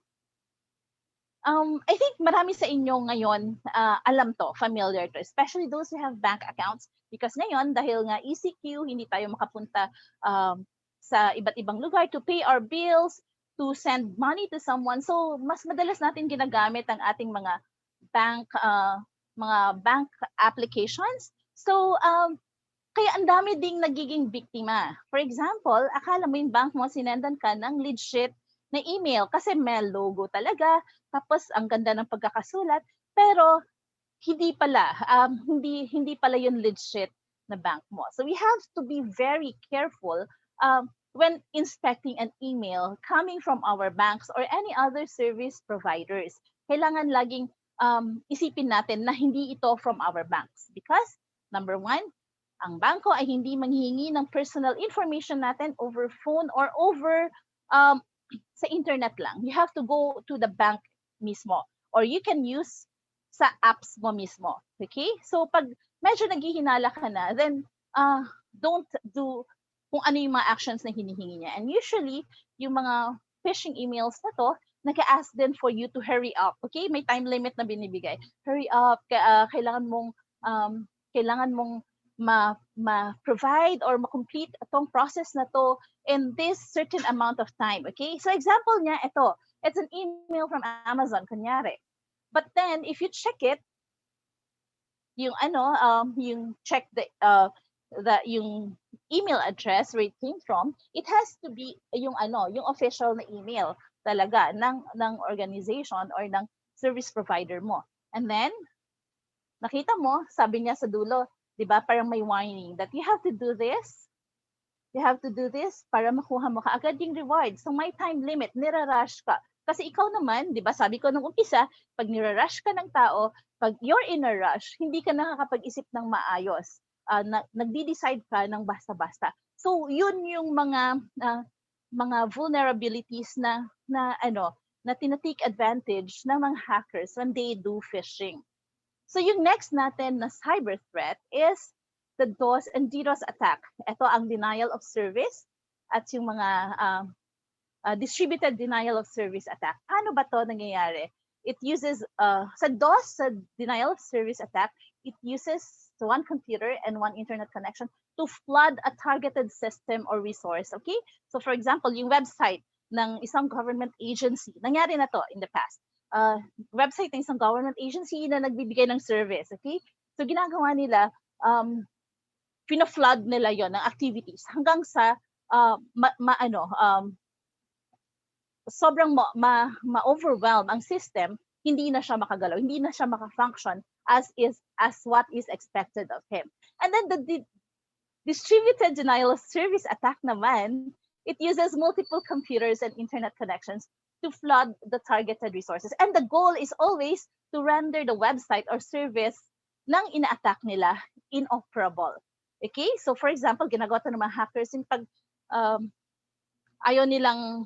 Speaker 1: I think marami sa inyo ngayon alam to, familiar to, especially those who have bank accounts. Because ngayon, dahil nga ECQ, hindi tayo makapunta sa iba't ibang lugar to pay our bills, to send money to someone. So, mas madalas natin ginagamit ang ating mga bank applications. So, kaya ang dami ding nagiging biktima. For example, akala mo yung bank mo, sinendan ka ng legit na email kasi may logo talaga, tapos ang ganda ng pagkakasulat, pero hindi pala, hindi pala yung legit na bank mo. So we have to be very careful when inspecting an email coming from our banks or any other service providers. Kailangan laging isipin natin na hindi ito from our banks because number one, ang bangko ay hindi manghihingi ng personal information natin over phone or over sa internet lang. You have to go to the bank mismo or you can use sa apps mo mismo. Okay? So pag medyo naghihinala ka na, then don't do kung ano yung mga actions na hinihingi niya. And usually, yung mga phishing emails na to, nag-ask din for you to hurry up. Okay? May time limit na binibigay. Hurry up, kailangan mong ma-provide or ma-complete itong process na to in this certain amount of time. Okay? So example niya, ito. It's an email from Amazon, kunyari. But then, if you check it, yung check yung email address where it came from, it has to be yung official na email talaga ng organization or ng service provider mo. And then, nakita mo, sabi niya sa dulo, 'di ba, parang may warning that you have to do this. You have to do this para makuha mo kaagad yung reward. So may time limit, nirarush ka. Kasi ikaw naman, 'di ba, sabi ko nung umpisa, pag nirarush ka ng tao, pag you're in a rush, hindi ka nakakapag-isip ng maayos. Nagde-decide ka ng basta-basta. So, yun yung mga vulnerabilities na tinatake advantage ng mga hackers when they do phishing. So, yung next natin na cyber threat is the DOS and DDoS attack. Ito ang denial of service at yung mga distributed denial of service attack. Paano ba to nangyayari? It uses, sa DOS, sa denial of service attack, it uses one computer and one internet connection to flood a targeted system or resource, okay? So for example, yung website ng isang government agency, nangyari na to in the past. Website ng isang government agency na nagbibigay ng service, okay? So ginagawa nila, pina-flood nila yon ng activities hanggang sa sobrang ma-overwhelm ang system, hindi na siya makagalaw, hindi na siya maka-function as what is expected of him. And then the distributed denial of service attack naman, it uses multiple computers and internet connections to flood the targeted resources. And the goal is always to render the website or service ng ina-attack nila inoperable. Okay? So for example, ginagawa ng mga hackers yung pag ayaw nilang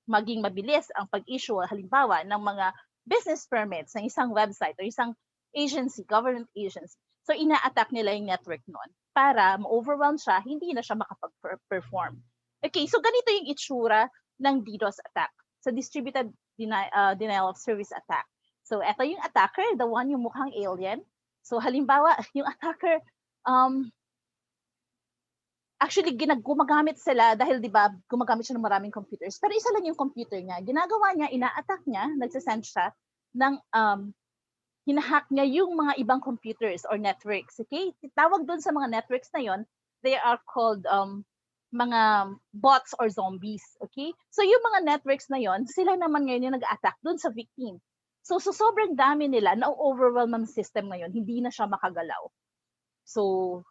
Speaker 1: maging mabilis ang pag-issue halimbawa ng mga business permits ng isang website o isang agency, government agency. So ina-attack nila yung network noon para ma-overwhelm siya, hindi na siya makapag-perform. Okay, so ganito yung itsura ng DDoS attack. So distributed denial of service attack. So ito yung attacker, the one yung mukhang alien. So halimbawa, yung attacker, actually gumagamit sila dahil 'di ba gumagamit siya ng maraming computers. Pero isa lang yung computer niya. Ginagawa niya, ina-attack niya, nagsasend siya ng hinahack niya yung mga ibang computers or networks. Okay? Tawag doon sa mga networks na yon, they are called mga bots or zombies. Okay? So yung mga networks na yon, sila naman ngayon yung nag-attack doon sa victim. So sobrang dami nila, na-overwhelm ang system ngayon, hindi na siya makagalaw. So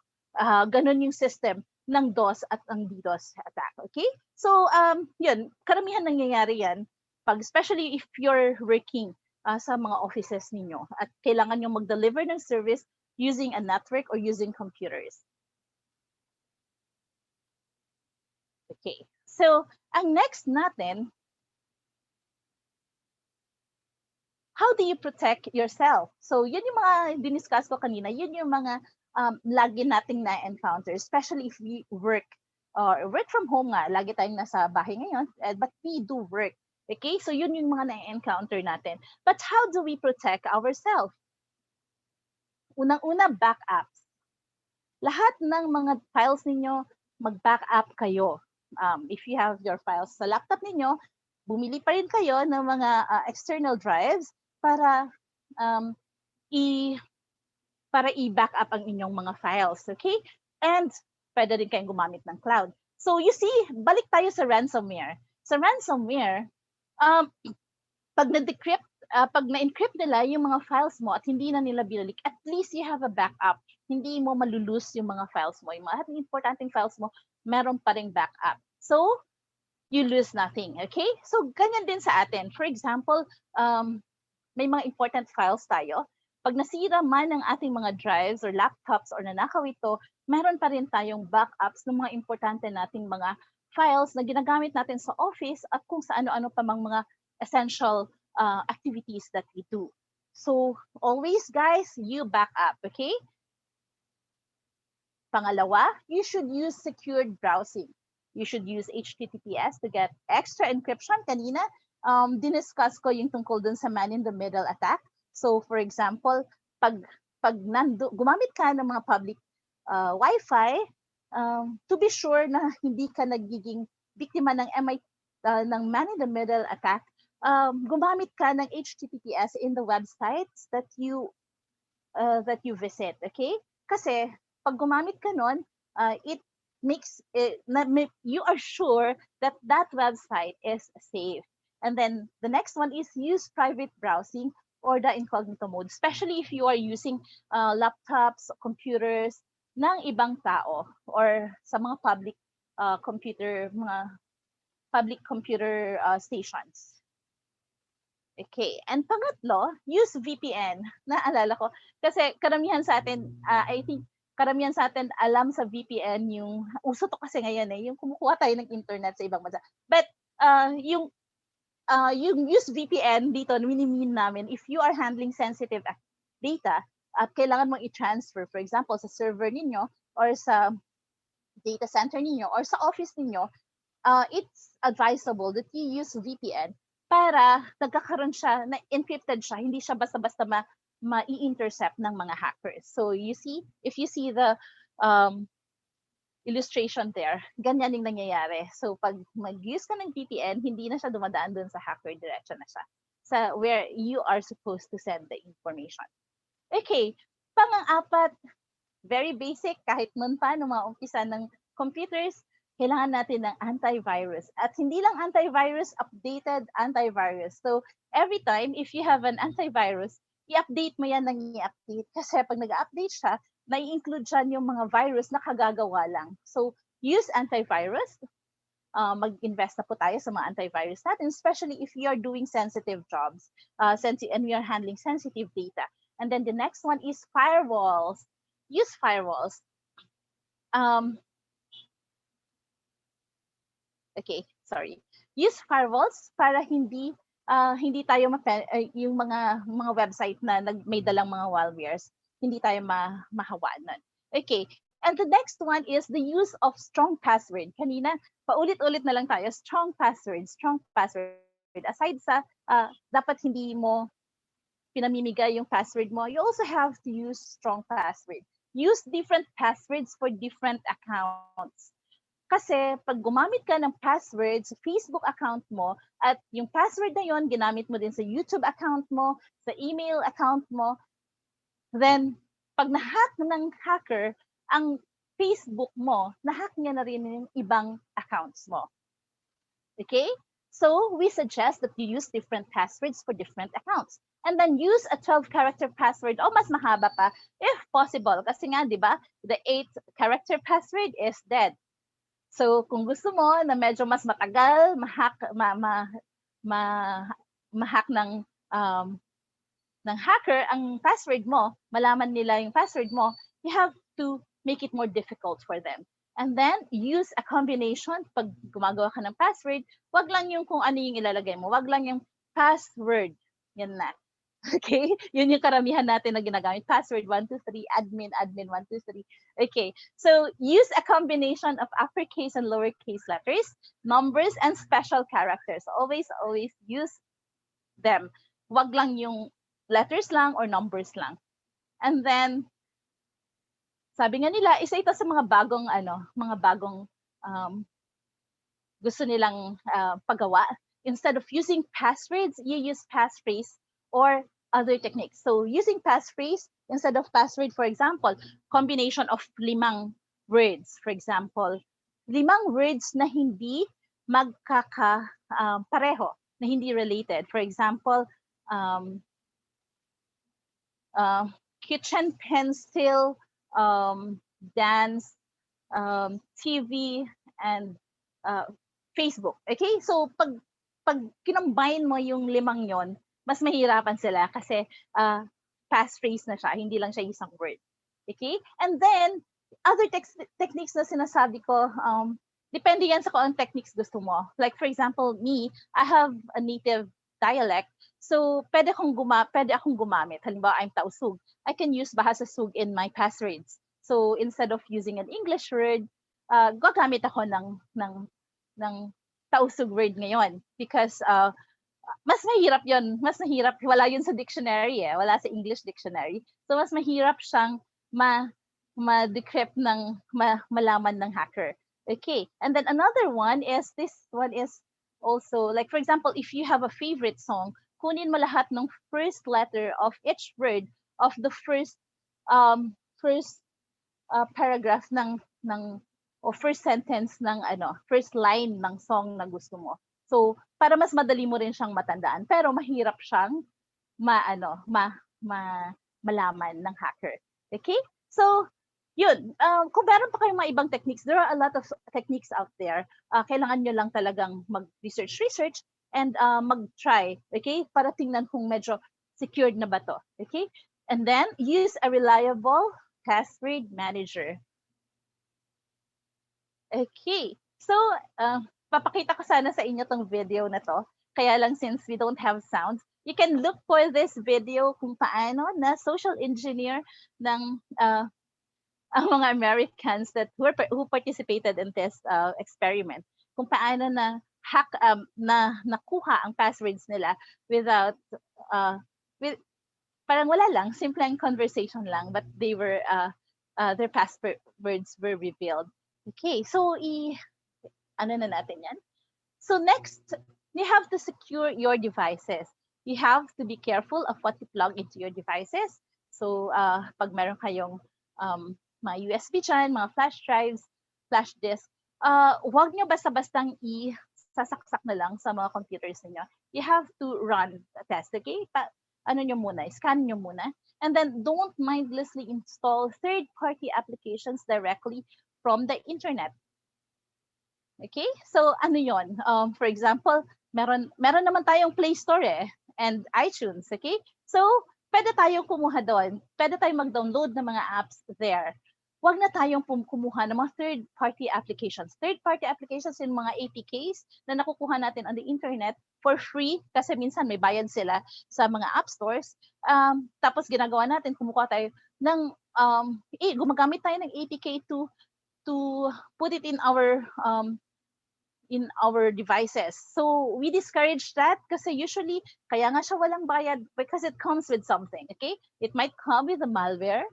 Speaker 1: ganun yung system ng DOS at ang DDoS attack. Okay? So yun, karamihan nangyayari yan, especially if you're working sa mga offices ninyo at kailangan nyo mag-deliver ng service using a network or using computers. Okay. So, ang next natin, how do you protect yourself? So, yun yung mga diniscuss ko kanina, yun yung mga lagi nating na-encounter, especially if we work or work from home nga, lagi tayong nasa bahay ngayon, but we do work. Okay? So, yun yung mga na-encounter natin. But how do we protect ourselves? Unang-una, backups. Lahat ng mga files ninyo, mag-backup kayo. If you have your files sa laptop ninyo, bumili pa rin kayo ng mga external drives para i-backup ang inyong mga files. Okay? And pwede rin kayong gumamit ng cloud. So you see, balik tayo sa ransomware. Sa ransomware, pag na-decrypt, pag na-encrypt nila yung mga files mo at hindi na nila binalik, at least you have a backup. Hindi mo malulose yung mga files mo. Yung mga importanteng files mo, meron pa ring backup. So, you lose nothing. Okay? So, ganyan din sa atin. For example, may mga important files tayo. Pag nasira man ang ating mga drives or laptops or nanakaw ito, meron pa rin tayong backups ng mga importante nating mga files na ginagamit natin sa office at kung sa ano-ano pa mga essential activities that we do. So, always guys, you back up, okay? Pangalawa, you should use secured browsing. You should use HTTPS to get extra encryption. Kanina, diniscuss ko yung tungkol dun sa man-in-the-middle attack. So, for example, pag gumamit ka ng mga public Wi-Fi, to be sure na hindi ka nagiging biktima ng ng man-in-the-middle attack, gumamit ka ng HTTPS in the websites that you visit, okay? Kasi pag gumamit ka nun, it makes it, you are sure that that website is safe. And then the next one is use private browsing or the incognito mode, especially if you are using laptops, computers ng ibang tao or sa mga public computer stations. Okay. And pangatlo, use VPN. Naalala ko. Kasi karamihan sa atin, I think, karamihan sa atin alam sa VPN yung, uso to kasi ngayon yung kumukuha tayo ng internet sa ibang bansa. But yung use VPN dito, minimin namin, if you are handling sensitive data at kailangan mong i-transfer, for example, sa server ninyo or sa data center ninyo or sa office ninyo, it's advisable that you use VPN para nagkakaroon siya, na encrypted siya, hindi siya basta-basta ma-i-intercept ng mga hackers. So you see, if you see the illustration there, ganyan yung nangyayari. So pag mag-use ka ng VPN, hindi na siya dumadaan dun sa hacker, diretso na siya sa where you are supposed to send the information. Okay, pang-apat, very basic, kahit nun pa, nung mga umpisa ng computers, kailangan natin ng antivirus. At hindi lang antivirus, updated antivirus. So, every time, if you have an antivirus, i-update mo yan ng i-update. Kasi pag nag-update siya, nai-include dyan yung mga virus na kagagawa lang. So, use antivirus. Mag-invest na po tayo sa mga antivirus natin, especially if you are doing sensitive jobs and we are handling sensitive data. And then the next one is firewalls. Use firewalls. Okay, sorry. Use firewalls para hindi tayo yung mga website na may dalang mga malwares, hindi tayo mahawanan. Okay, And the next one is the use of strong password. Kanina, paulit-ulit na lang tayo, strong password, strong password. Aside sa dapat hindi mo pinamimigay yung password mo, you also have to use strong password. Use different passwords for different accounts. Kasi pag gumamit ka ng password sa Facebook account mo at yung password na yon ginamit mo din sa YouTube account mo, sa email account mo, then pag na-hack ng hacker ang Facebook mo, na-hack niya na rin yung ibang accounts mo. Okay? So we suggest that you use different passwords for different accounts. And then use a 12-character password o mas mahaba pa if possible. Kasi nga, di ba, the 8-character password is dead. So kung gusto mo na medyo mas matagal, ma-hack ng hacker ang password mo, malaman nila yung password mo, you have to make it more difficult for them. And then, use a combination. Pag gumagawa ka ng password, wag lang yung kung ano yung ilalagay mo. Wag lang yung password. Yan na. Okay? Yun yung karamihan natin na ginagamit. Password 123, admin 123. Okay. So, use a combination of uppercase and lowercase letters, numbers, and special characters. Always use them. Wag lang yung letters lang or numbers lang. And then, sabi nga nila, isa ito sa mga bagong gusto nilang paggawa. Instead of using passphrase, you use passphrase or other techniques. So using passphrase instead of password, for example, combination of 5 words, for example, 5 words na hindi pareho, na hindi related. For example, kitchen pencil, dance, TV, and Facebook. Okay? So, pag kinombine mo yung 5 yon, mas mahirapan sila kasi passphrase na siya, hindi lang siya isang word. Okay? And then, other techniques na sinasabi ko, depende yan sa kung anong techniques gusto mo. Like, for example, me, I have a native dialect. So, pwede akong gumamit. Halimbawa, I'm Tausug. I can use Bahasa Sug in my passwords. So, instead of using an English word, gagamit ako ng Tausug word ngayon. Because mas mahirap yun. Mas mahirap. Wala yun sa dictionary eh. Wala sa English dictionary. So, mas mahirap siyang ma-decrypt malaman ng hacker. Okay. And then another one is, this one is also, like for example, if you have a favorite song, kunin mo lahat ng first letter of each word of the first paragraph o first sentence ng first line ng song na gusto mo. So, para mas madali mo rin siyang matandaan, pero mahirap siyang malaman ng hacker. Okay? So, yun. Kung meron pa kayong mga ibang techniques, there are a lot of techniques out there. Kailangan nyo lang talagang mag-research and mag-try, okay? Para tingnan kung medyo secured na ba to, okay? And then, use a reliable password manager. Okay. So, papakita ko sana sa inyo tong video na to. Kaya lang since we don't have sounds, you can look for this video kung paano na social engineer ng ang mga Americans who participated in this experiment. Kung paano na nakuha ang passwords nila without parang wala lang, simpleng conversation lang, but they were their passwords were revealed. Okay, so ano na natin yan? So next, you have to secure your devices. You have to be careful of what you plug into your devices. So pag meron kayong mga USB dyan, mga flash drives, flash disk, huwag nyo basta-bastang sasaksak na lang sa mga computers niyo. You have to run a test, okay? Scan nyo muna. And then don't mindlessly install third-party applications directly from the internet. Okay? So ano yon? For example, meron naman tayong Play Store and iTunes, okay? So pwede tayong kumuha doon. Pwede tayong mag-download ng mga apps there. Huwag na tayong kumuha ng mga third-party applications. Third-party applications yung mga APKs na nakukuha natin on the internet for free kasi minsan may bayad sila sa mga app stores. Tapos ginagawa natin, kumukuha tayo ng gumagamit tayo ng APK to put it in our devices. So we discourage that kasi usually kaya nga siya walang bayad because it comes with something, okay? It might come with a malware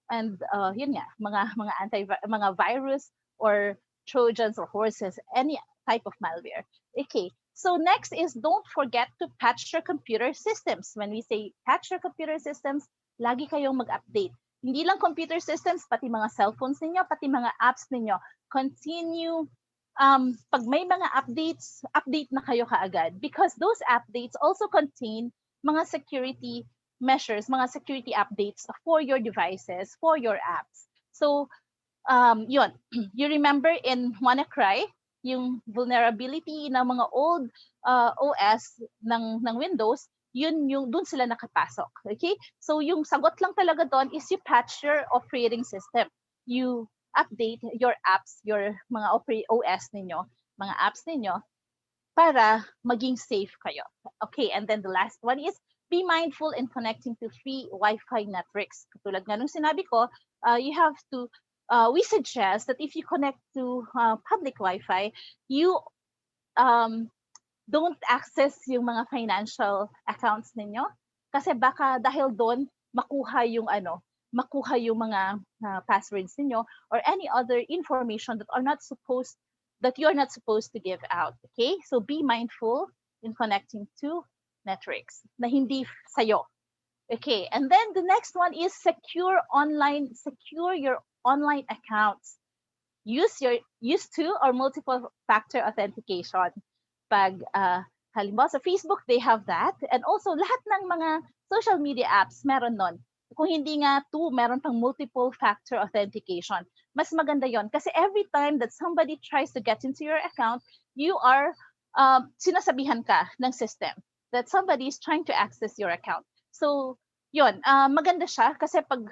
Speaker 1: and yun nga, mga virus or trojans or horses, any type of malware. Okay. So next is don't forget to patch your computer systems. When we say patch your computer systems, lagi kayong mag-update. Hindi lang computer systems, pati mga cellphones ninyo, pati mga apps ninyo. Continue pag may mga updates, update na kayo kaagad because those updates also contain mga security measures, mga security updates for your devices, for your apps. So, yun. You remember in WannaCry, yung vulnerability ng mga old OS ng Windows, yun yung dun sila nakapasok. Okay? So, yung sagot lang talaga doon is you patch your operating system. You update your apps, your mga OS ninyo, mga apps ninyo, para maging safe kayo. Okay, and then the last one is be mindful in connecting to free Wi-Fi networks. Katulad nga nung sinabi ko, you have to, we suggest that if you connect to public Wi-Fi, you don't access yung mga financial accounts ninyo kasi baka dahil doon makuha yung mga passwords ninyo or any other information that you're not supposed to give out. Okay? So be mindful in connecting to networks na hindi sayo. Okay, and then the next one is secure your online accounts. Use two or multiple factor authentication. Pag halimbawa sa Facebook, they have that. And also, lahat ng mga social media apps meron nun. Kung hindi nga two, meron pang multiple factor authentication. Mas maganda yon kasi every time that somebody tries to get into your account, you are sinasabihan ka ng system that somebody is trying to access your account. So, yon, maganda siya kasi pag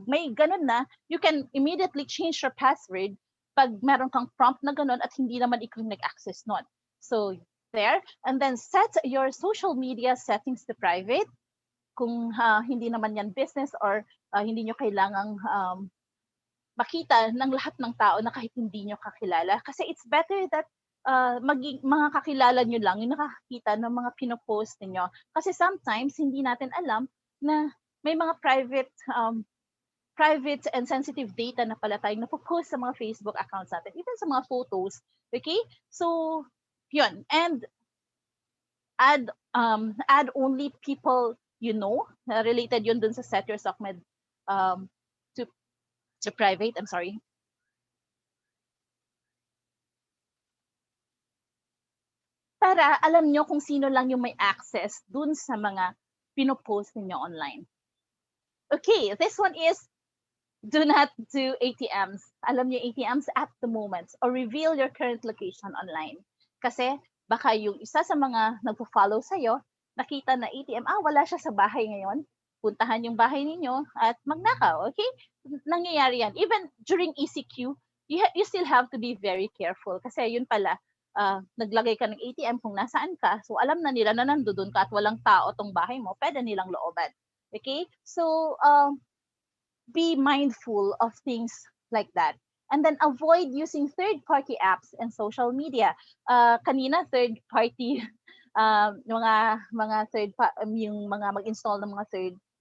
Speaker 1: may ganun na, you can immediately change your password pag meron kang prompt na ganun at hindi naman ikaw nag-access nun. So, there. And then set your social media settings to private. Kung hindi naman yan business or hindi nyo kailangang makita ng lahat ng tao na kahit hindi nyo kakilala. Kasi it's better that mga kakilala nyo lang yung nakakita ng mga pinopost ninyo. Kasi sometimes hindi natin alam na may mga private and sensitive data na pala tayong napopost sa mga Facebook accounts natin, even sa mga photos. Okay? So, yun. And add only people you know, related yun dun sa set your SOCMED to private. I'm sorry. Para alam nyo kung sino lang yung may access dun sa mga pinopost ninyo online. Okay, this one is do not do ATMs. Alam nyo ATMs at the moment or reveal your current location online. Kasi baka yung isa sa mga nagpo-follow sa'yo, nakita na ATM, wala siya sa bahay ngayon. Puntahan yung bahay ninyo at magnakaw, okay? Nangyayari yan. Even during ECQ, you still have to be very careful kasi yun pala, naglagay ka ng ATM kung nasaan ka, so alam na nila na nandoon ka at walang tao tong bahay mo, pwede nilang looban. Okay? So, be mindful of things like that. And then avoid using third-party apps and social media. Kanina, third-party yung mga mag-install ng mga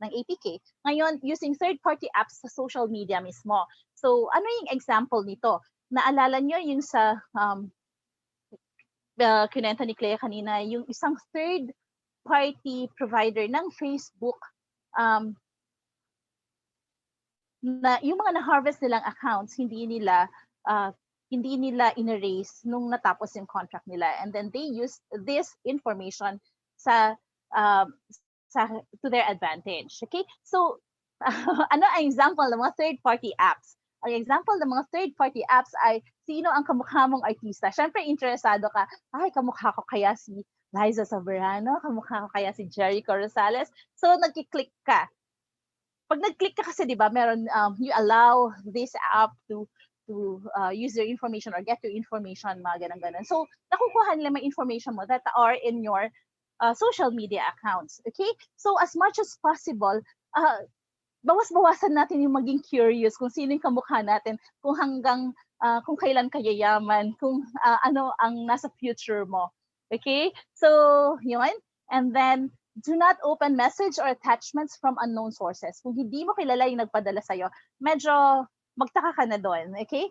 Speaker 1: ng APK. Ngayon, using third-party apps sa social media mismo. So, ano yung example nito? Naalala nyo yung sa kinenta ni Playa kanina, yung isang third-party provider ng Facebook na yung mga na-harvest nilang accounts, hindi nila in-erase nung natapos yung contract nila, and then they use this information to their advantage. Okay? So, ano ang example ng mga third-party apps? Ang example ng mga third-party apps ay sino ang kamukha mong artista. Siyempre, interesado ka, kamukha ko kaya si Liza Soberano, kamukha ko kaya si Jericho Rosales. So, nagki-click ka. Pag nag-click ka kasi, di ba, meron, you allow this app to use your information or get your information, mga ganun-ganun. So, nakukuha nila may information mo that are in your social media accounts. Okay? So, as much as possible, bawas-bawasan natin yung maging curious kung sino yung kamukha natin, kung hanggang kung kailan ka yayaman, kung ano ang nasa future mo. Okay? So, yun. And then, do not open message or attachments from unknown sources. Kung hindi mo kilala yung nagpadala sa'yo, medyo magtaka ka na doon. Okay?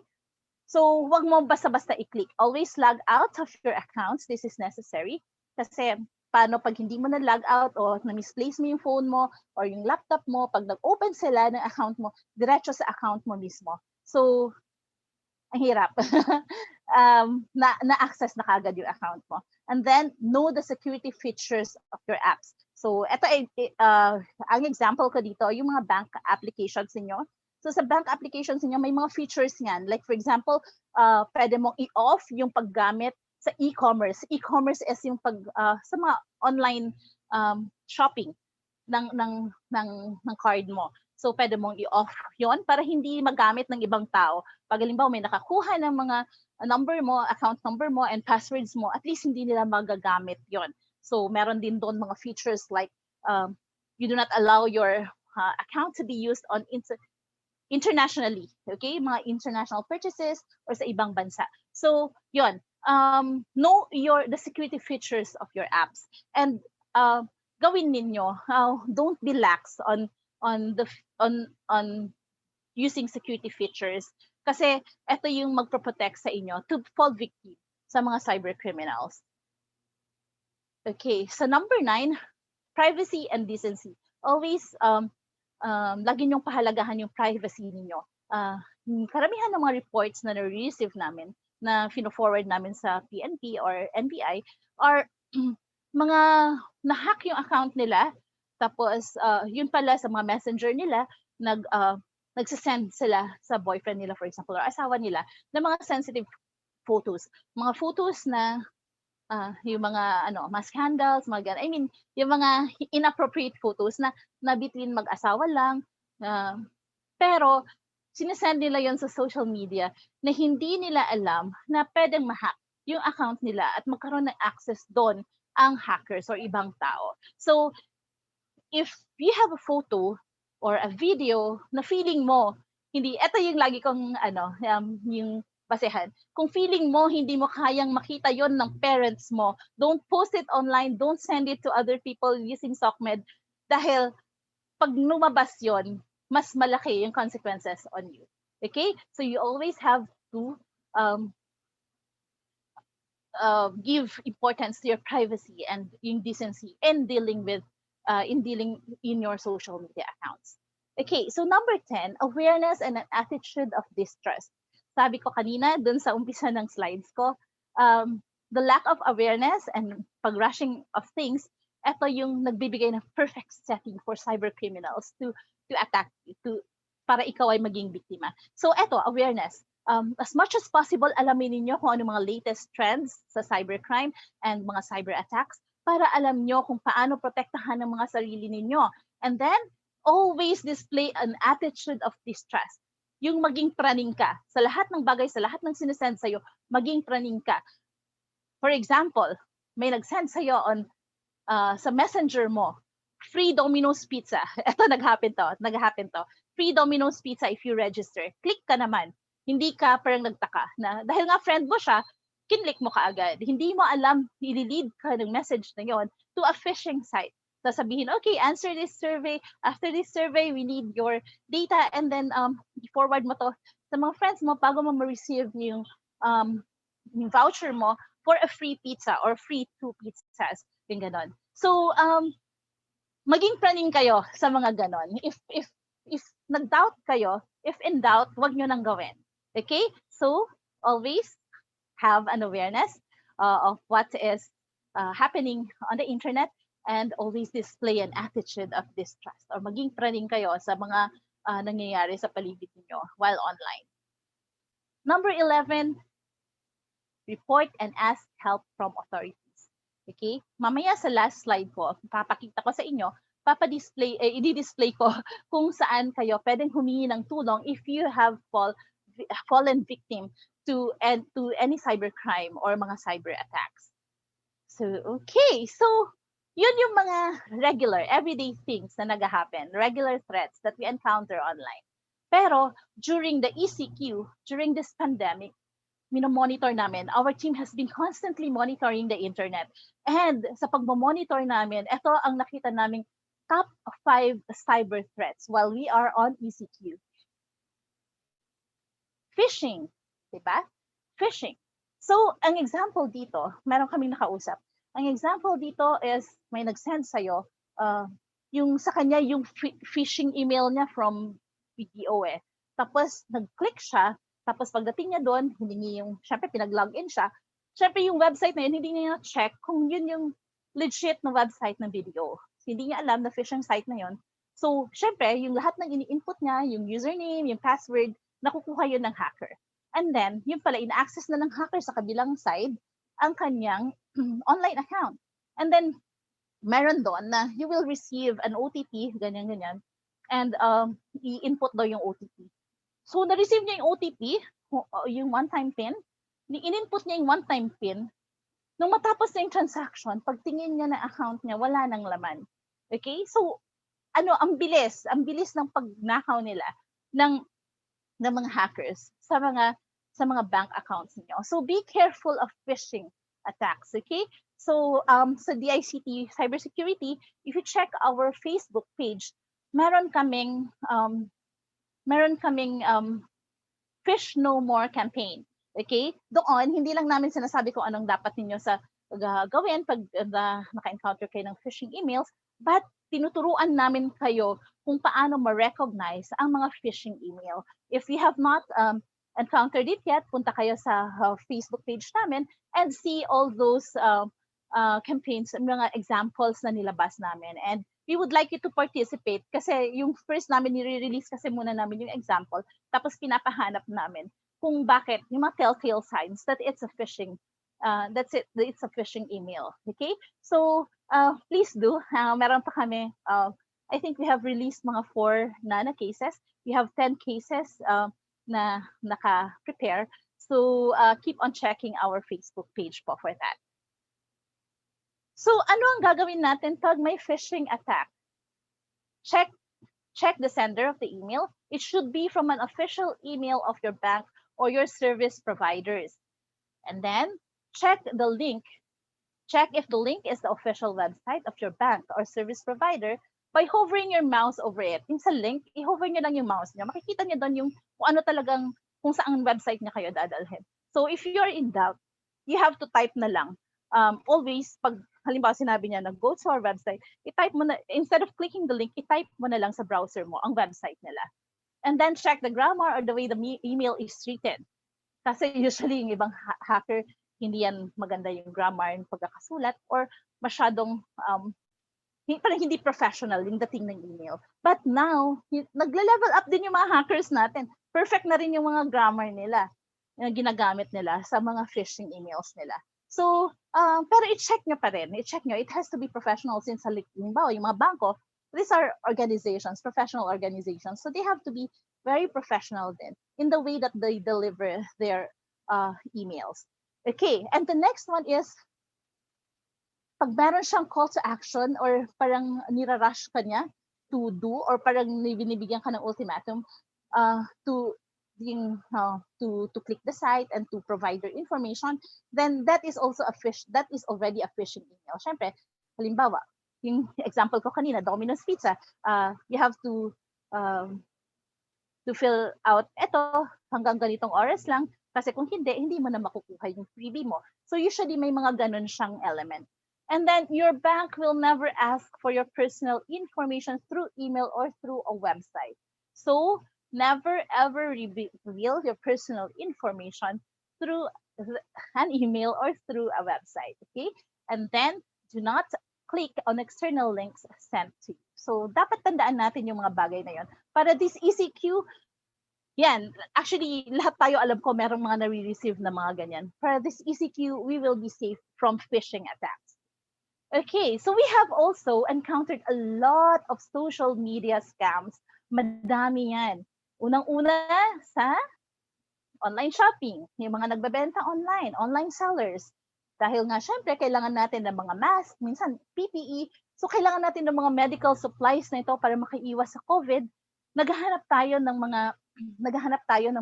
Speaker 1: So, wag mo basta-basta i-click. Always log out of your accounts. This is necessary. Kasi, paano pag hindi mo na-log out o na-misplace mo yung phone mo or yung laptop mo, pag nag-open sila ng account mo, diretso sa account mo mismo. So, ang hirap. Na-access na kagad yung account mo. And then, know the security features of your apps. So, ito ay, ang example ko dito, yung mga bank applications niyo. So, sa bank applications niyo, may mga features yan. Like, for example, pwede mong i-off yung paggamit sa e-commerce. E-commerce is yung sa mga online shopping ng card mo. So, pwede mong i-off yon para hindi magamit ng ibang tao. Pag halimbawa may nakakuha ng mga number mo, account number mo, and passwords mo, at least hindi nila magagamit yon. So, meron din doon mga features like you do not allow your account to be used on internationally, okay? Mga international purchases or sa ibang bansa. So, yon. Know the security features of your apps and gawin ninyo. Don't be lax on using security features kasi ito yung magpro-protect sa inyo to fall victim sa mga cyber criminals. Okay, so number 9, privacy and decency. Always lagi niyong pahalagahan yung privacy ninyo. Karamihan ng mga reports na na-receive namin, na fino-forward namin sa PNP or NBI, are mga na-hack yung account nila, tapos yun pala sa mga messenger nila, nagsasend sila sa boyfriend nila, for example, or asawa nila, ng mga sensitive photos. Mga photos na yung mga mga scandals, mga ganun. I mean, yung mga inappropriate photos na between mag-asawa lang. Pero sinesend nila yon sa social media na hindi nila alam na pwedeng ma-hack yung account nila at magkaroon ng access doon ang hackers or ibang tao. So, if you have a photo or a video na feeling mo, ito yung lagi kong yung basehan. Kung feeling mo, hindi mo kayang makita yon ng parents mo, don't post it online, don't send it to other people using SOCMED dahil pag lumabas yon, mas malaki yung consequences on you. Okay? So you always have to give importance to your privacy and yung decency in dealing in your social media accounts. Okay, so number 10, awareness and an attitude of distrust. Sabi ko kanina, dun sa umpisa ng slides ko, the lack of awareness and pag-rushing of things, ito yung nagbibigay ng perfect setting for cyber criminals to attack you, para ikaw ay maging biktima. So ito, awareness. As much as possible, alamin niyo kung ano mga latest trends sa cybercrime and mga cyber attacks para alam niyo kung paano protektahan ng mga sarili ninyo. And then, always display an attitude of distrust. Yung maging praning ka. Sa lahat ng bagay, sa lahat ng sinesend sa'yo, maging praning ka. For example, may nag-send sa'yo on sa messenger mo, free Domino's Pizza. Ito, nag-happen to. Free Domino's Pizza if you register. Click ka naman. Hindi ka parang nagtaka na dahil nga friend mo siya, kinlik mo ka agad. Hindi mo alam, i-lead ka ng message na yon to a phishing site. Sasabihin, okay, answer this survey. After this survey, we need your data and then forward mo to sa mga friends mo bago mo ma-receive yung voucher mo for a free pizza or free 2 pizzas. Yung ganon. So, maging praning kayo sa mga ganon. If nag-doubt kayo, if in doubt, wag nyo nang gawin. Okay? So, always have an awareness of what is happening on the internet and always display an attitude of distrust or maging praning kayo sa mga nangyayari sa paligid niyo while online. Number 11, report and ask help from authorities. Okay? Mamaya sa last slide ko, papakita ko sa inyo, i-display ko kung saan kayo pwedeng humingi ng tulong if you have fallen victim to any cybercrime or mga cyber attacks. So, okay. So, Yun yung mga regular, everyday things na nag-happen, regular threats that we encounter online. Pero during the ECQ, during this pandemic, minomonitor namin. Our team has been constantly monitoring the internet. And sa pagmamonitor namin, ito ang nakita naming top 5 cyber threats while we are on ECQ. Phishing, diba? Phishing. So, ang example dito, meron kaming nakausap. Ang example dito is may nag-send sa'yo, yung sa kanya yung phishing email niya from BDO eh. Tapos, nag-click siya, tapos pagdating niya doon, hindi yung, syempre pinag-login siya, syempre yung website na yun, hindi niya check kung yun yung legit na website ng BDO. Hindi niya alam na phishing site na yun. So, syempre, yung lahat ng ini-input niya, yung username, yung password, nakukuha yun ng hacker. And then, yun pala, ina-access na ng hacker sa kabilang side ang kanyang online account. And then, meron doon na you will receive an OTP, ganyan-ganyan, and i-input daw yung OTP. So, na-receive niya yung OTP, yung one-time PIN, in-input niya yung one-time PIN, nung matapos na yung transaction, pagtingin niya na account niya, wala nang laman. Okay? So, ang bilis ng pagnakaw nila ng mga hackers sa mga bank accounts niyo. So be careful of phishing attacks, okay? So sa DICT Cybersecurity, if you check our Facebook page, meron kaming Fish No More campaign. Okay? Doon, hindi lang namin sinasabi kung anong dapat ninyo sa gawin pag naka-encounter kayo ng phishing emails, but tinuturuan namin kayo kung paano ma-recognize ang mga phishing email. If you have not encountered it yet, punta kayo sa Facebook page namin and see all those campaigns, mga examples na nilabas namin. And we would like you to participate kasi yung first namin, nire-release kasi muna namin yung example, tapos pinapahanap namin kung bakit, yung mga telltale signs that it's a phishing it's a phishing email. Okay? So, please do. Meron pa kami, I think we have released mga 4 na cases. We have 10 cases na naka-prepare. So, keep on checking our Facebook page po for that. So, ano ang gagawin natin pag may phishing attack? Check the sender of the email. It should be from an official email of your bank or your service providers. And then, check the link. Check if the link is the official website of your bank or service provider by hovering your mouse over it. Yung sa link, i-hover nyo lang yung mouse nyo. Makikita nyo doon yung kung saan website nyo kayo dadalhin. So if you're in doubt, you have to type na lang. Always, pag halimbawa sinabi niya na go to our website, i-type mo na, instead of clicking the link, i-type mo na lang sa browser mo ang website nila. And then check the grammar or the way the email is treated. Kasi usually yung ibang hacker, hindi yan maganda yung grammar, yung pagkakasulat, or masyadong parang hindi professional yung dating ng email. But now, nagle-level up din yung mga hackers natin. Perfect na rin yung mga grammar nila, yung ginagamit nila sa mga phishing emails nila. So, pero i-check nyo pa rin. I-check nyo. It has to be professional since halimbawa, yung mga bangko, these are organizations, professional organizations. So they have to be very professional then in the way that they deliver their emails. Okay, and the next one is, pag meron siyang call to action or parang nirarush ka niya to do or parang binibigyan ka ng ultimatum to click the site and to provide your information, then that is already a phishing email. Syempre, halimbawa, yung example ko kanina, Domino's Pizza, you have to fill out ito hanggang ganitong oras lang, kasi kung hindi mo na makukuha yung freebie mo. So usually may mga ganun siyang element. And then your bank will never ask for your personal information through email or through a website. So never ever reveal your personal information through an email or through a website. Okay? And then do not click on external links sent to you. So dapat tandaan natin yung mga bagay na yon. Para this ECQ, yan, actually, lahat tayo alam ko merong mga nare-receive na mga ganyan. For this ECQ, we will be safe from phishing attacks. Okay, so we have also encountered a lot of social media scams. Madami yan. Unang-una sa online shopping, yung mga nagbebenta online sellers. Dahil nga, syempre, kailangan natin ng mga mask, minsan PPE. So, kailangan natin ng mga medical supplies na ito para makaiwas sa COVID. Naghahanap tayo ng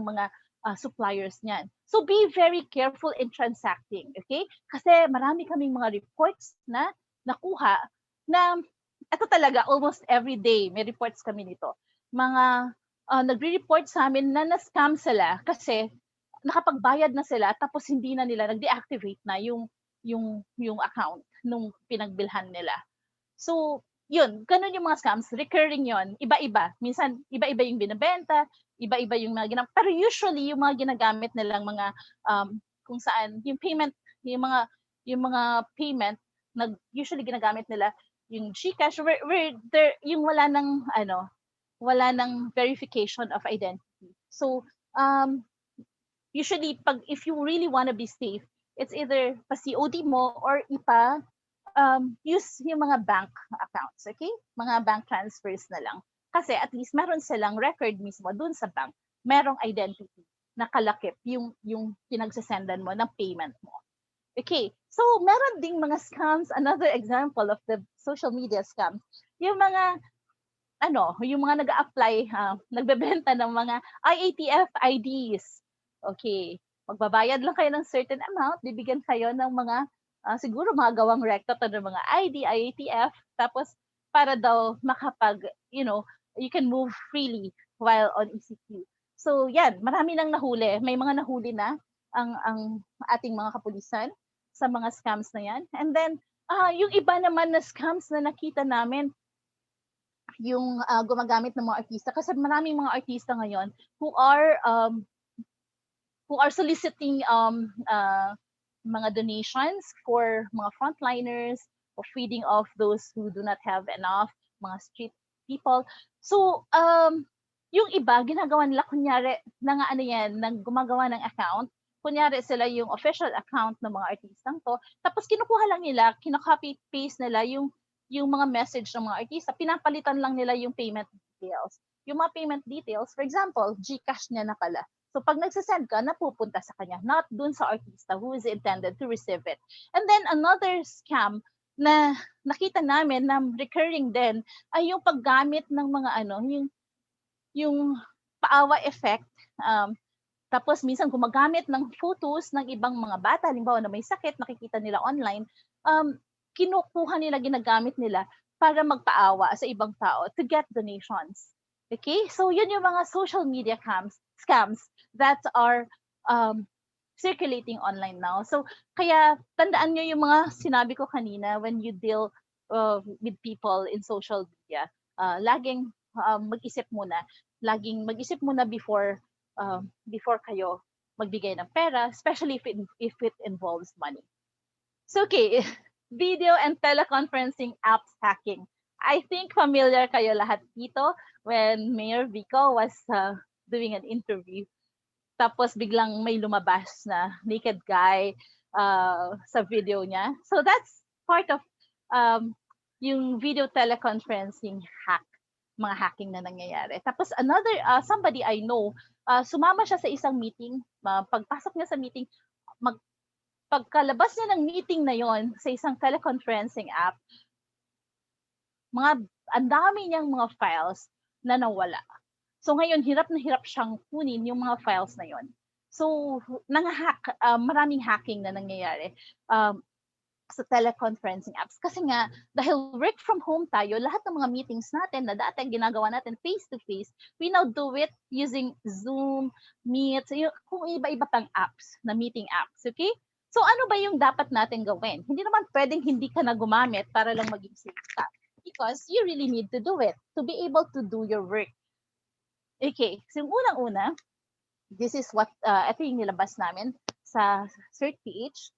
Speaker 1: mga suppliers niyan. So, be very careful in transacting, okay? Kasi marami kaming mga reports na nakuha na ito talaga, almost every day, may reports kami nito. Mga nagre-report sa amin na na-scam sila kasi nakapagbayad na sila tapos hindi na nila nag-deactivate na yung account nung pinagbilhan nila. So, yun, ganun yung mga scams, recurring yon, iba-iba. Minsan, iba-iba yung binebenta, iba-iba yung mga ginamit. Pero usually, yung mga ginagamit nilang mga, kung saan, yung mga payment, usually ginagamit nila yung GCash, where there, yung wala nang verification of identity. So, usually, if you really want to be safe, it's either pa-COD mo or use yung mga bank accounts, okay? Mga bank transfers na lang. Kasi at least meron silang record mismo dun sa bank. Merong identity na kalakip yung pinagsasendan mo ng payment mo. Okay, so meron ding mga scams. Another example of the social media scams, yung mga nag-a-apply, nagbebenta ng mga IATF IDs. Okay, magbabayad lang kayo ng certain amount, bibigyan kayo ng mga siguro mga gawang rekta ng mga ID, IATF, tapos para daw you can move freely while on ECQ. So yan, marami nang nahuli. May mga nahuli na ang ating mga kapulisan sa mga scams na yan. And then, yung iba naman na scams na nakita namin, yung gumagamit ng mga artista. Kasi maraming mga artista ngayon who are soliciting mga donations for mga frontliners, of feeding off those who do not have enough, mga street people. So, yung iba, ginagawa nila, kunyari, nang gumagawa ng account, kunyari sila yung official account ng mga artistang to, tapos kinukuha lang nila, kinocopy-paste nila yung mga message ng mga artista, pinapalitan lang nila yung payment details. Yung mga payment details, for example, GCash niya na pala. So pag nagsasend ka, napupunta sa kanya, not dun sa artista who is intended to receive it. And then another scam na nakita namin na recurring din ay yung paggamit ng mga yung paawa effect. Tapos minsan gumagamit ng photos ng ibang mga bata, halimbawa na may sakit, nakikita nila online, kinukuha nila, ginagamit nila para magpaawa sa ibang tao to get donations. Okay? So yun yung mga social media scams that are circulating online now. So kaya tandaan nyo yung mga sinabi ko kanina when you deal with people in social media. Laging mag-isip muna. Laging mag-isip muna before kayo magbigay ng pera, especially if it involves money. So okay, video and teleconferencing apps hacking. I think familiar kayo lahat dito when Mayor Vico was doing an interview. Tapos biglang may lumabas na naked guy sa video niya. So that's part of yung video teleconferencing hack, mga hacking na nangyayari. Tapos another, somebody I know, sumama siya sa isang meeting, pagpasok niya sa meeting, pagkalabas niya ng meeting na yon sa isang teleconferencing app, ang dami niyang mga files na nawala. So ngayon, hirap na hirap siyang kunin yung mga files na yon. So, maraming hacking na nangyayari sa teleconferencing apps. Kasi nga, dahil work from home tayo, lahat ng mga meetings natin na dati ginagawa natin face-to-face, we now do it using Zoom, Meet, kung iba-iba pang apps, na meeting apps, okay? So ano ba yung dapat natin gawin? Hindi naman pwedeng hindi ka na gumamit para lang maging safe ka. Because you really need to do it to be able to do your work. Okay, so yung unang-una, this is what, ito yung nilabas namin sa cert PH.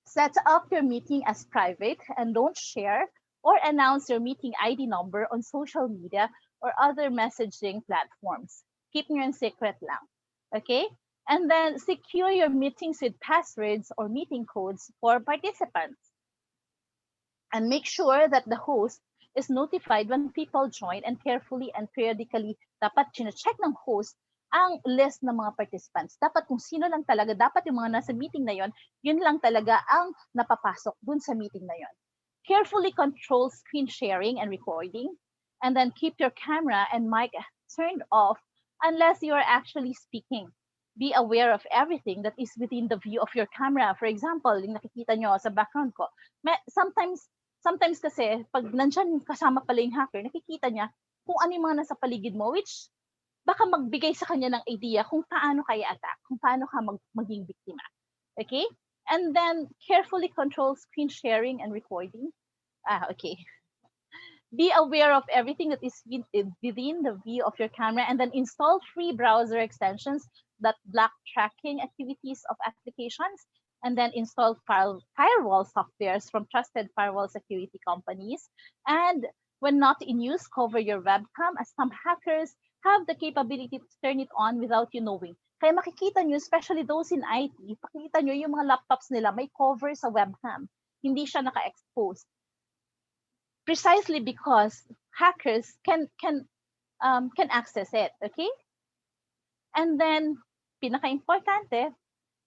Speaker 1: Set up your meeting as private and don't share or announce your meeting ID number on social media or other messaging platforms. Keep nyo yung secret lang. Okay? And then secure your meetings with passwords or meeting codes for participants. And make sure that the host is notified when people join, and carefully and periodically dapat chine-check ng host ang list ng mga participants. Dapat kung sino lang talaga, dapat yung mga nasa meeting na yon, yun lang talaga ang napapasok dun sa meeting na yon. Carefully control screen sharing and recording, and then keep your camera and mic turned off unless you are actually speaking. Be aware of everything that is within the view of your camera. For example, yung nakikita nyo sa background ko, sometimes kasi, pag nandyan kasama pala yung hacker, nakikita niya kung ano yung mga nasa paligid mo, which baka magbigay sa kanya ng idea kung paano kaya attack, kung paano ka maging biktima. Okay? And then, carefully control screen sharing and recording. Okay. Be aware of everything that is within the view of your camera, and then install free browser extensions that block tracking activities of applications, and then install firewall softwares from trusted firewall security companies. And when not in use, cover your webcam, as some hackers have the capability to turn it on without you knowing. Kaya makikita nyo, especially those in IT, pakikita nyo yung mga laptops nila may cover sa webcam. Hindi siya naka-expose. Precisely because hackers can access it, okay? And then, pinaka-importante,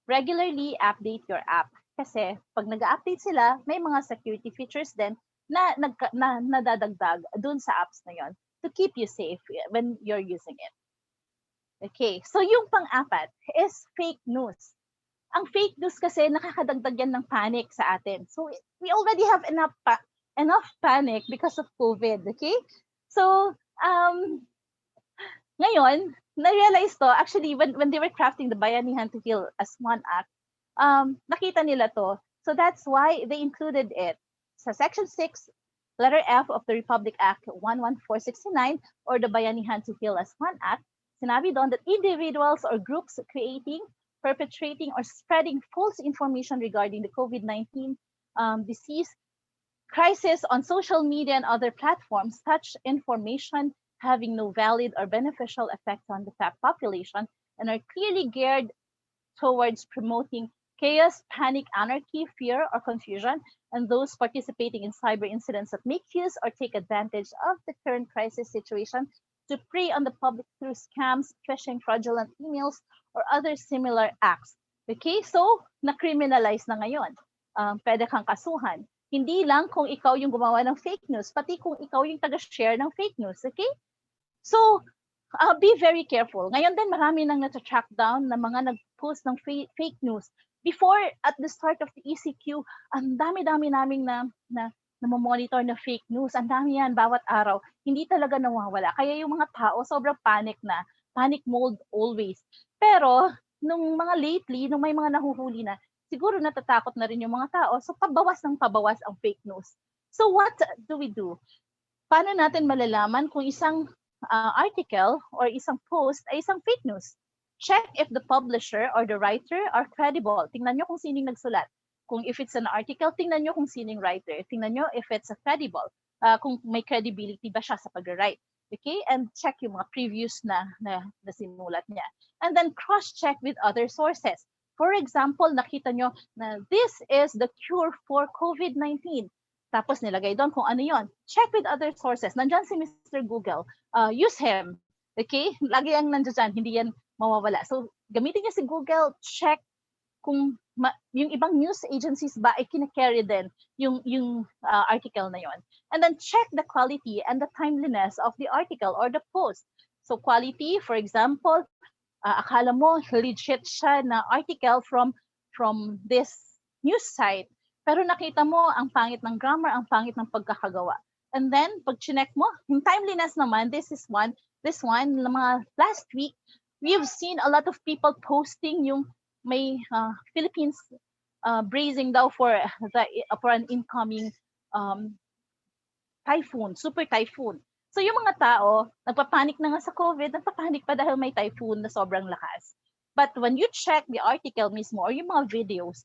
Speaker 1: regularly update your app. Kasi pag nag-update sila, may mga security features din na nadadagdag dun sa apps na yon to keep you safe when you're using it. Okay, so yung pang-apat is fake news. Ang fake news kasi nakakadagdag yan ng panic sa atin. So we already have enough panic because of COVID, okay? So ngayon, na-realize to, actually, when they were crafting the Bayanihan to Heal as one act, nakita nila to. So that's why they included it sa Section 6, letter F of the Republic Act 11469, or the Bayanihan to Heal as one act. Sinabi doon that individuals or groups creating, perpetrating, or spreading false information regarding the COVID-19 disease crisis on social media and other platforms, such information having no valid or beneficial effect on the population and are clearly geared towards promoting chaos, panic, anarchy, fear, or confusion, and those participating in cyber incidents that make use or take advantage of the current crisis situation to prey on the public through scams, phishing, fraudulent emails, or other similar acts. Okay, so na-criminalize na ngayon. Pwede kang kasuhan. Hindi lang kung ikaw yung gumawa ng fake news, pati kung ikaw yung taga-share ng fake news, okay? So, be very careful. Ngayon din, marami nang nata-track down na mga nag-post ng fake news. Before, at the start of the ECQ, ang dami-dami naming na monitor na fake news. Ang dami yan, bawat araw. Hindi talaga nawawala. Kaya yung mga tao, sobrang panic na. Panic mode always. Pero, nung mga lately, nung may mga nahuhuli na, siguro natatakot na rin yung mga tao. So, pabawas ng pabawas ang fake news. So, what do we do? Paano natin malalaman kung isang article or isang post ay isang fake news? Check if the publisher or the writer are credible. Tingnan nyo kung sining nagsulat. Kung if it's an article, tingnan nyo kung sining writer. Tingnan nyo if it's a credible. Kung may credibility ba siya sa pag-write. Okay? And check yung mga previews na sinulat niya. And then cross-check with other sources. For example, nakita nyo na this is the cure for COVID-19. Tapos nilagay doon kung ano yon. Check with other sources. Nandyan si Mr. Google. Use him. Okay? Lagi ang nandyan. Hindi yan mawawala. So, gamitin niya si Google. Check kung yung ibang news agencies ba ay kina-carry din yung article na yon. And then check the quality and the timeliness of the article or the post. So, quality, for example, akala mo legit siya na article from this news site. Pero nakita mo ang pangit ng grammar, ang pangit ng pagkakagawa. And then, pag chinek mo, yung timeliness naman, this one, mga last week, we've seen a lot of people posting yung may Philippines bracing daw for an incoming typhoon, super typhoon. So yung mga tao, nagpapanik na nga sa COVID, nagpapanik pa dahil may typhoon na sobrang lakas. But when you check the article mismo or yung mga videos,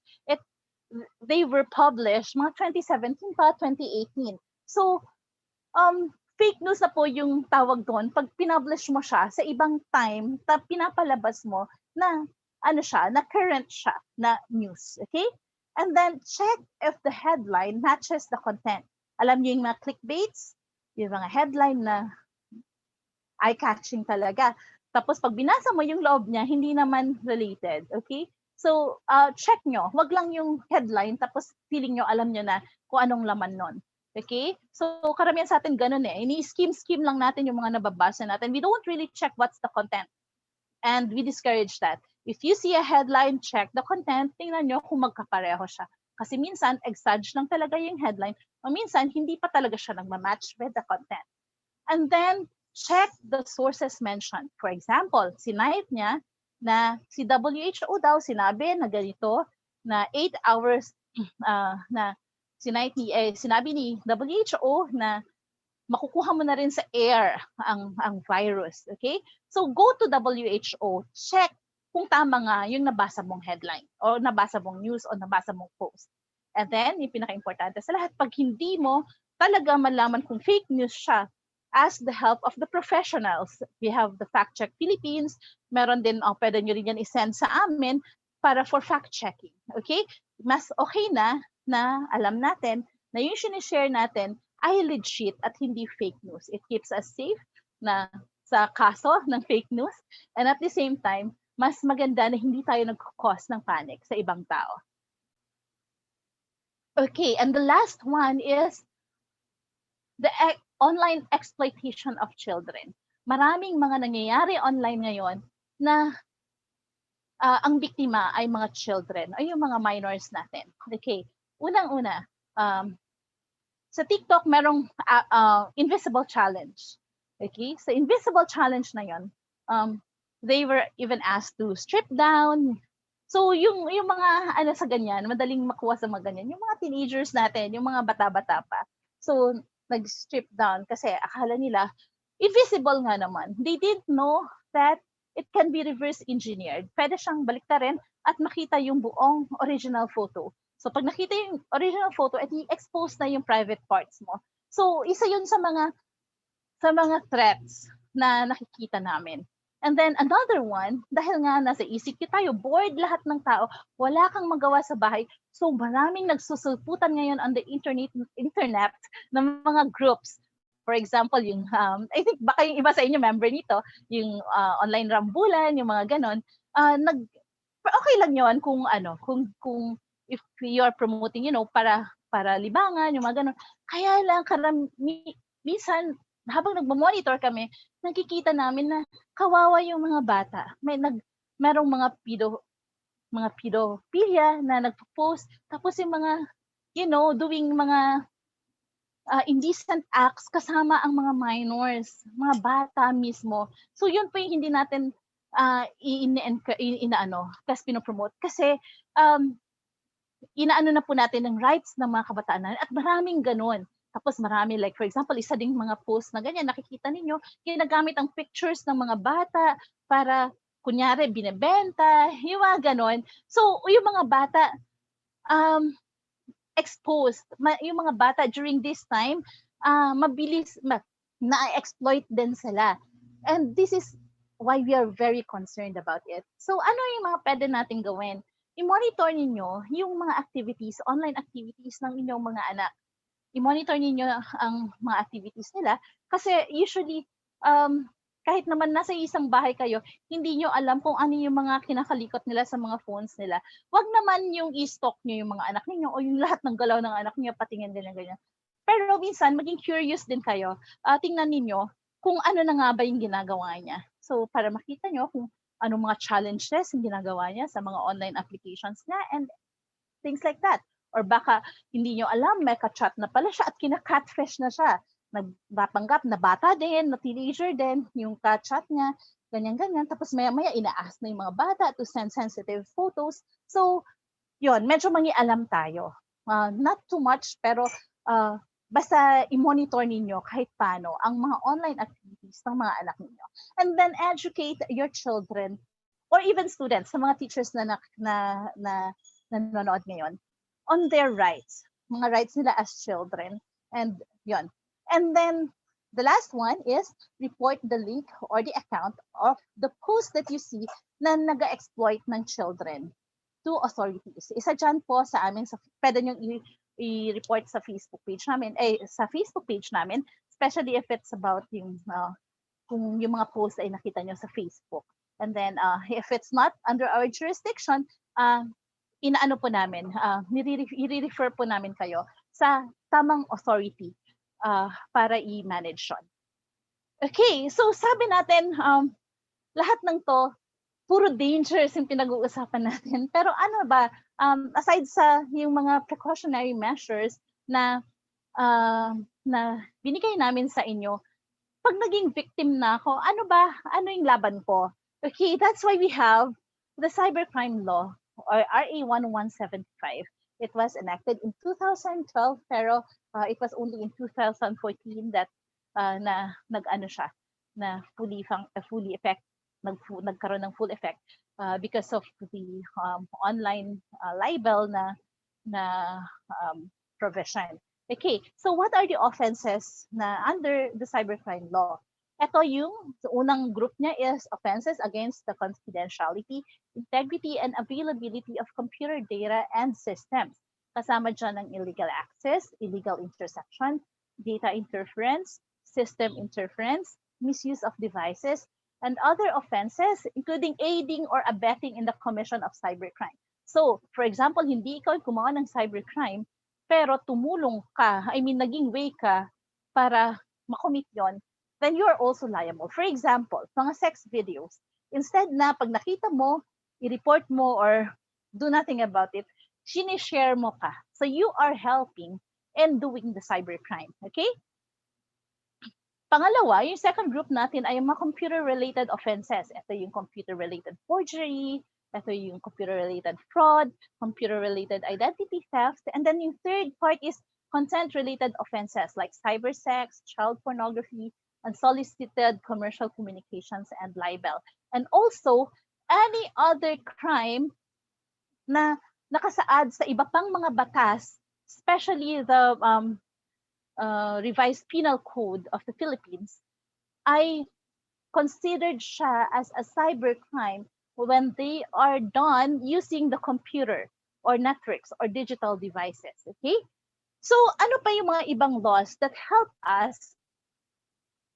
Speaker 1: they were published mga 2017 pa, 2018. So, fake news na po yung tawag doon pag pinublish mo siya sa ibang time, pinapalabas mo na na current siya na news. Okay? And then, check if the headline matches the content. Alam niyo yung mga clickbaits, yung mga headline na eye-catching talaga. Tapos pag binasa mo yung loob niya, hindi naman related. Okay? So, check nyo. Wag lang yung headline, tapos feeling nyo, alam nyo na kung anong laman nun. Okay? So, karamihan sa atin ganun eh. Ini-skim lang natin yung mga nababasa natin. We don't really check what's the content. And we discourage that. If you see a headline, check the content. Tingnan nyo kung magkapareho siya. Kasi minsan, exage lang talaga yung headline. O minsan, hindi pa talaga siya nagmamatch with the content. And then, check the sources mentioned. For example, sinight niya na si WHO daw sinabi na ganito, na 8 hours na sinabi ni WHO na makukuha mo na rin sa air ang virus. Okay? So go to WHO, check kung tama nga yung nabasa mong headline o nabasa mong news o nabasa mong post. And then, yung pinaka-importante sa lahat, pag hindi mo talaga malaman kung fake news siya, ask the help of the professionals. We have the Fact Check Philippines. Meron din, pwede nyo rin yan isend sa amin para for fact-checking. Okay? Mas okay na alam natin na yung sinishare natin ay legit at hindi fake news. It keeps us safe na sa kaso ng fake news. And at the same time, mas maganda na hindi tayo nag-cause ng panic sa ibang tao. Okay, and the last one is the online exploitation of children. Maraming mga nangyayari online ngayon na ang biktima ay mga children, ay yung mga minors natin. Okay, unang-una, sa TikTok merong invisible challenge. Okay, sa invisible challenge na yon, they were even asked to strip down. So yung mga ano sa ganyan, madaling makuha sa mga ganyan, yung mga teenagers natin, yung mga bata-bata pa. So nag-strip down kasi akala nila invisible nga naman. They didn't know that it can be reverse engineered. Pwede siyang baliktarin at makita yung buong original photo. So pag nakita yung original photo, i-expose na yung private parts mo. So isa yun sa mga threats na nakikita namin. And then another one, dahil nga nasa ECQ tayo, bored lahat ng tao, wala kang magawa sa bahay. So maraming nagsusulputan ngayon on the internet ng mga groups. For example, yung I think baka yung iba sa inyo member nito, yung online rambulan, yung mga ganon, okay lang 'yon kung kung if you are promoting, para libangan, yung mga ganon. Kaya lang minsan habang nagmo-monitor kami, nakikita namin na kawawa yung mga bata. Merong mga pedophilia na nagpo-post, tapos yung mga doing mga indecent acts kasama ang mga minors, mga bata mismo. So yun po yung hindi natin kasi pinopromote kasi inaano na po natin ng rights ng mga kabataan natin at maraming ganun. Tapos marami, like for example, isa ding mga post na ganyan, nakikita ninyo, ginagamit ang pictures ng mga bata para, kunyari, binebenta, yung mga ganon. So, yung mga bata, exposed, yung mga bata during this time, mabilis, na-exploit din sila. And this is why we are very concerned about it. So, ano yung mga pwede natin gawin? I-monitor ninyo yung mga activities, online activities ng inyong mga anak. I-monitor ninyo ang mga activities nila kasi usually kahit naman nasa isang bahay kayo, hindi nyo alam kung ano yung mga kinakalikot nila sa mga phones nila. Wag naman yung i-stalk nyo yung mga anak niyo o yung lahat ng galaw ng anak niyo, patingin din ng ganyan. Pero minsan, maging curious din kayo. Tingnan ninyo kung ano na nga ba yung ginagawa niya. So, para makita nyo kung anong mga challenges yung ginagawa niya sa mga online applications niya and things like that. Or baka hindi nyo alam, may ka-chat na pala siya at kina-catfish na siya. Nagpapanggap na bata din, na teenager din, yung ka-chat niya, ganyan-ganyan. Tapos maya-maya ina-ask na yung mga bata to send sensitive photos. So, yun, medyo mangialam tayo. Not too much, pero basta i-monitor ninyo kahit paano ang mga online activities ng mga anak ninyo. And then educate your children or even students, sa mga teachers na nanonood ngayon, on their rights, mga rights nila as children. And yun. And then the last one is report the link or the account of the post that you see na nag-exploit ng children to authorities. Isa dyan po sa amin, pwede nyo i-report sa Facebook page namin, especially if it's about yung kung yung mga posts ay nakita nyo sa Facebook. And then if it's not under our jurisdiction, inaano po namin, i-refer po namin kayo sa tamang authority para i-manage yun. Okay, so sabi natin, lahat ng to, puro dangers yung pinag-uusapan natin. Pero ano ba, aside sa yung mga precautionary measures na binigay namin sa inyo, pag naging victim na ako, ano yung laban ko? Okay, that's why we have the cybercrime law, or RA 1175. It was enacted in 2012, pero it was only in 2014 that nag-ano siya, na fully effect, nagkaroon ng full effect because of the online libel na provision. Okay, so what are the offenses na under the cybercrime law? Ito yung unang group niya is offenses against the confidentiality, integrity, and availability of computer data and systems. Kasama dyan ang illegal access, illegal interception, data interference, system interference, misuse of devices, and other offenses, including aiding or abetting in the commission of cybercrime. So, for example, hindi ikaw gumawa ng cybercrime, pero tumulong ka, naging way ka para makomit yon, then you are also liable. For example, mga sex videos, instead na pag nakita mo, i-report mo or do nothing about it, sinishare mo ka. So you are helping and doing the cybercrime. Okay? Pangalawa, yung second group natin ay mga computer-related offenses. Ito yung computer-related forgery, ito yung computer-related fraud, computer-related identity theft, and then yung third part is consent-related offenses like cybersex, child pornography, unsolicited commercial communications, and libel. And also, any other crime na nakasaad sa iba pang mga batas, especially the revised penal code of the Philippines, ay considered siya as a cybercrime when they are done using the computer or networks or digital devices. Okay? So, ano pa yung mga ibang laws that help us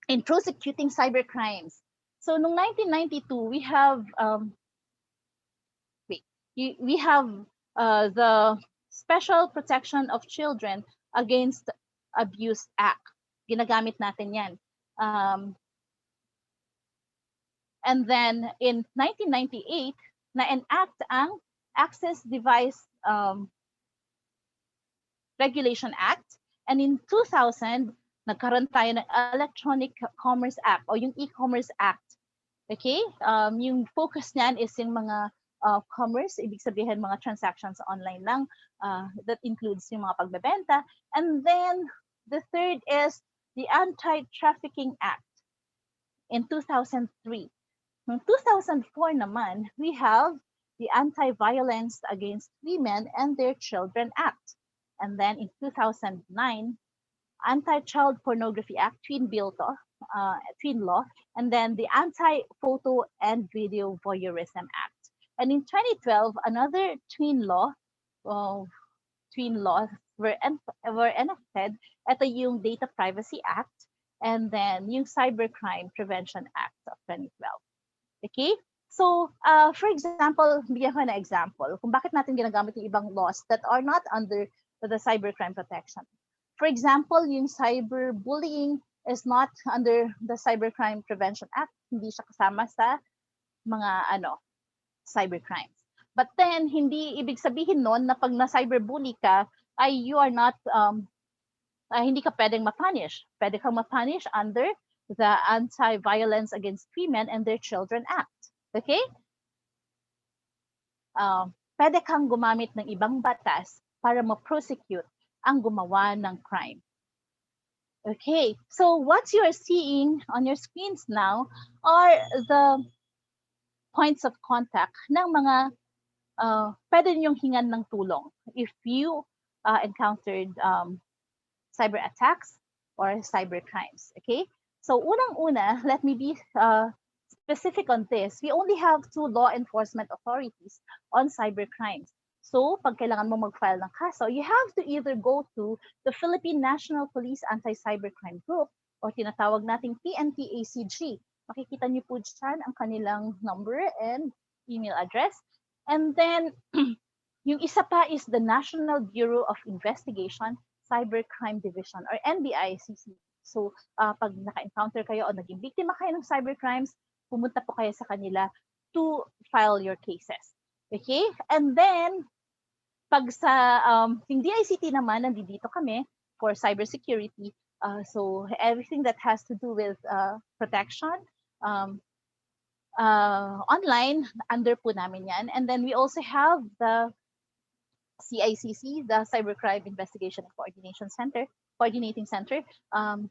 Speaker 1: in prosecuting cybercrimes? So, noong 1992, we have the Special Protection of Children Against Abuse Act. Ginagamit natin yan. And then in 1998, na-enact ang Access Device Regulation Act. And in 2000, nagkaroon tayo ng Electronic Commerce Act o yung E-Commerce Act. Okay? Yung focus niyan is yung mga commerce, ibig sabihin mga transactions online lang. That includes yung mga pagbebenta. And then the third is the Anti-Trafficking Act in 2003. In 2004 naman, we have the Anti-Violence Against Women and Their Children Act. And then in 2009, Anti-Child Pornography Act, twin law, and then the Anti-Photo and Video Voyeurism Act. And in 2012, another twin laws were enacted. Ito yung Data Privacy Act, and then yung Cybercrime Prevention Act of 2012. Okay? So, for example, bigyan ko na example kung bakit natin ginagamit yung ibang laws that are not under the cybercrime protection. For example, yung cyberbullying is not under the Cybercrime Prevention Act. Hindi siya kasama sa mga cybercrimes. But then, hindi ibig sabihin nun na pag na-cyberbully ka, ay you are not, hindi ka pwedeng ma-punish. Pwede kang ma-punish under the Anti-Violence Against Women and Their Children Act. Okay? Pwede kang gumamit ng ibang batas para ma-prosecute ang gumawa ng crime. Okay, so what you are seeing on your screens now are the points of contact ng mga pwede ninyong hingan ng tulong if you encountered cyber attacks or cyber crimes. Okay, so unang-una, let me be specific on this. We only have 2 law enforcement authorities on cyber crimes. So, pag kailangan mo mag-file ng kaso, you have to either go to the Philippine National Police Anti-Cybercrime Group o tinatawag nating PNP-ACG. Makikita niyo po dyan ang kanilang number and email address. And then, yung isa pa is the National Bureau of Investigation Cybercrime Division or NBICC. So, pag naka-encounter kayo o naging biktima kayo ng cybercrimes, pumunta po kayo sa kanila to file your cases. Okay? And then, pag sa yung DICT naman, nandito kami for cybersecurity. So, everything that has to do with protection, online, under po namin yan. And then we also have the CICC, the Cybercrime Investigation and Coordination Center, Coordinating Center.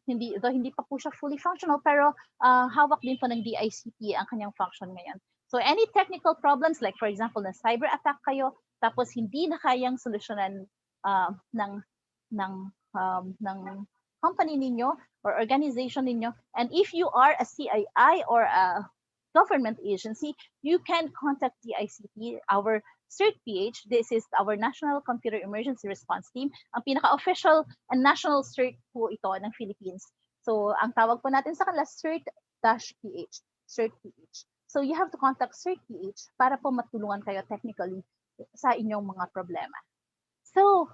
Speaker 1: Hindi pa po siya fully functional, pero hawak din po ng DICT ang kanyang function ngayon. So any technical problems, like for example, na cyber attack kayo, tapos hindi na kayang solusyonan ng company ninyo or organization ninyo, and if you are a CII or a government agency, you can contact DICT, our CERT-PH. This is our National Computer Emergency Response Team. Ang pinaka-official and national CERT po ito ng Philippines. So, ang tawag po natin sa kanila, CERT-PH. CERT-PH. So, you have to contact CERT-PH para po matulungan kayo technically sa inyong mga problema. So,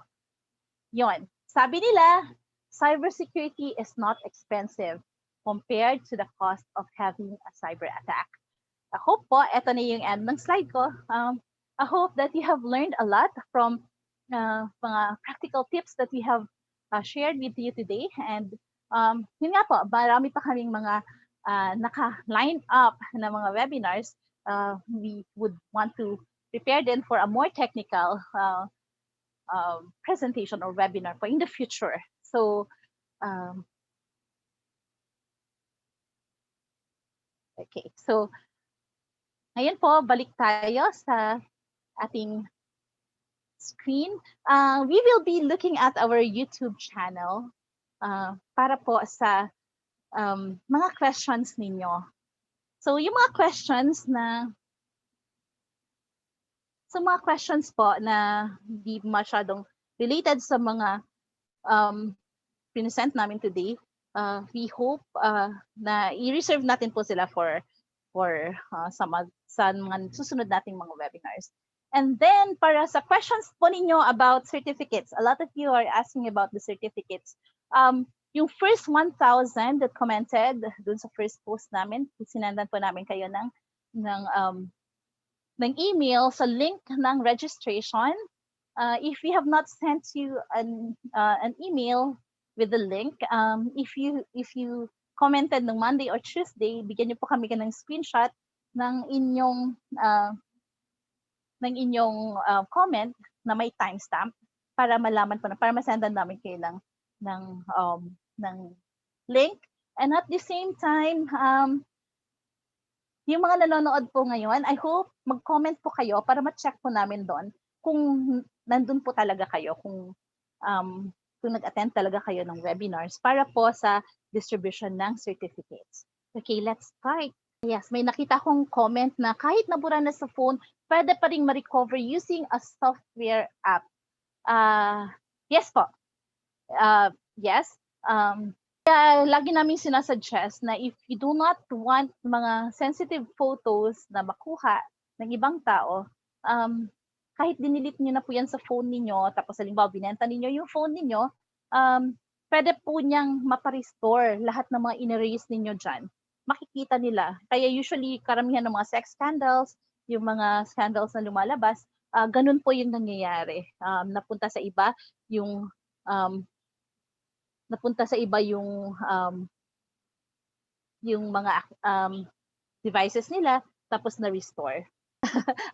Speaker 1: yon. Sabi nila, cybersecurity is not expensive compared to the cost of having a cyber attack. I hope po, eto na yung end ng slide ko. I hope that you have learned a lot from mga practical tips that we have shared with you today. And yun nga po, marami pa kaming mga naka-line up na mga webinars. We would want to prepare them for a more technical presentation or webinar po in the future. So, okay. So, ngayon po, balik tayo sa ating screen. We will be looking at our YouTube channel para po sa mga questions ninyo. So, yung mga questions po na hindi masyadong related sa mga present namin today, we hope na i-reserve natin po sila for sa mga susunod nating mga webinars. And then, para sa questions po ninyo about certificates, a lot of you are asking about the certificates. Yung first 1,000 that commented dun sa first post namin, sinendan po namin kayo ng email sa link ng registration. If we have not sent you an email with the link, if you commented ng Monday or Tuesday, bigyan niyo po kami ng screenshot ng inyong comment na may timestamp para malaman po para masendan namin kayo ng link. And at the same time, yung mga nanonood po ngayon, I hope mag-comment po kayo para ma-check po namin doon kung nandun po talaga kayo, kung nag-attend talaga kayo ng webinars para po sa distribution ng certificates. Okay, let's start. Yes, may nakita kong comment na kahit nabura na sa phone, pwede pa rin ma-recover using a software app. Yes po. Yes. Kaya lagi namin sinasuggest na if you do not want mga sensitive photos na makuha ng ibang tao, kahit dinilit nyo na po yan sa phone ninyo, tapos halimbawa binenta ninyo yung phone ninyo, pwede po niyang maparestore lahat ng mga in-erase ninyo dyan. Makikita nila. Kaya usually karamihan ng mga sex scandals, yung mga scandals na lumalabas, ganun po yung nangyayari. Napunta sa iba yung mga devices nila, tapos na-restore.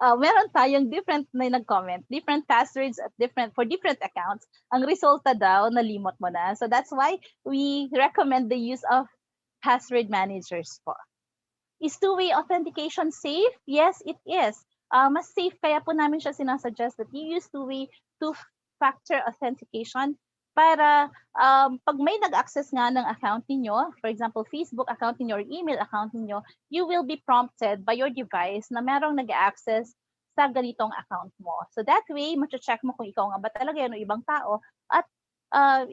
Speaker 1: Meron tayong different na nag-comment, different passwords at for different accounts. Ang resulta daw, nalimot mo na. So that's why we recommend the use of password managers po. Is two-way authentication safe? Yes, it is. Mas safe kaya po namin siya sinasuggest that you use two-factor authentication para pag may nag-access nga ng account niyo, for example, Facebook account niyo or email account niyo, you will be prompted by your device na merong nag-access sa ganitong account mo. So that way, ma-check mo kung ikaw nga ba talaga yan o ibang tao at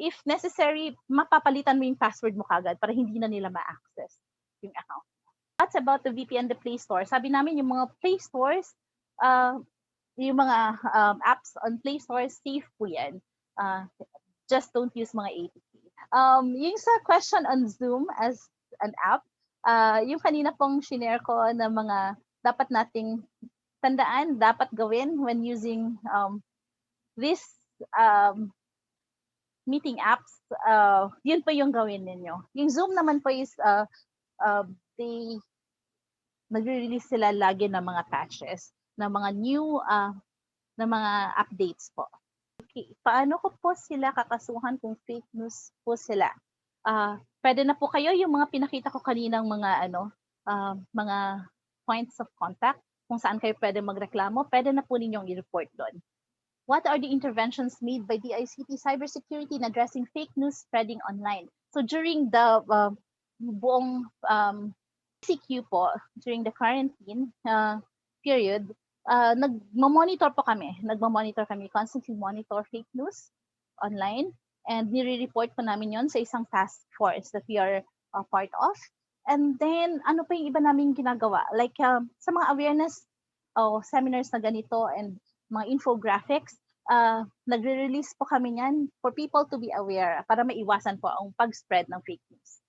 Speaker 1: if necessary, mapapalitan mo yung password mo kagad para hindi na nila ma-access yung account. That's about the VPN, the Play Store. Sabi namin yung mga Play Stores, yung mga apps on Play Store, safe po yan. Just don't use mga APK. Yung sa question on Zoom as an app, yung kanina pong shinare ko na mga dapat nating tandaan, dapat gawin when using this meeting apps, yun po yung gawin ninyo. Yung Zoom naman po is they nagre-release sila lagi ng mga patches, ng mga new na mga updates po. Okay, paano ko po sila kakasuhan kung fake news po sila? Pwede na po kayo yung mga pinakita ko kaninang mga mga points of contact kung saan kayo pwede magreklamo, pwede na po ninyong i-report doon. What are the interventions made by DICT Cybersecurity in addressing fake news spreading online? So during the buong CQ po, during the quarantine period, nagmo-monitor kami, constantly monitor fake news online, and nire-report po namin yon sa isang task force that we are part of. And then, ano pa yung iba namin ginagawa? Like, sa mga awareness seminars na ganito and mga infographics, nagre-release po kami niyan for people to be aware para maiwasan po ang pag-spread ng fake news.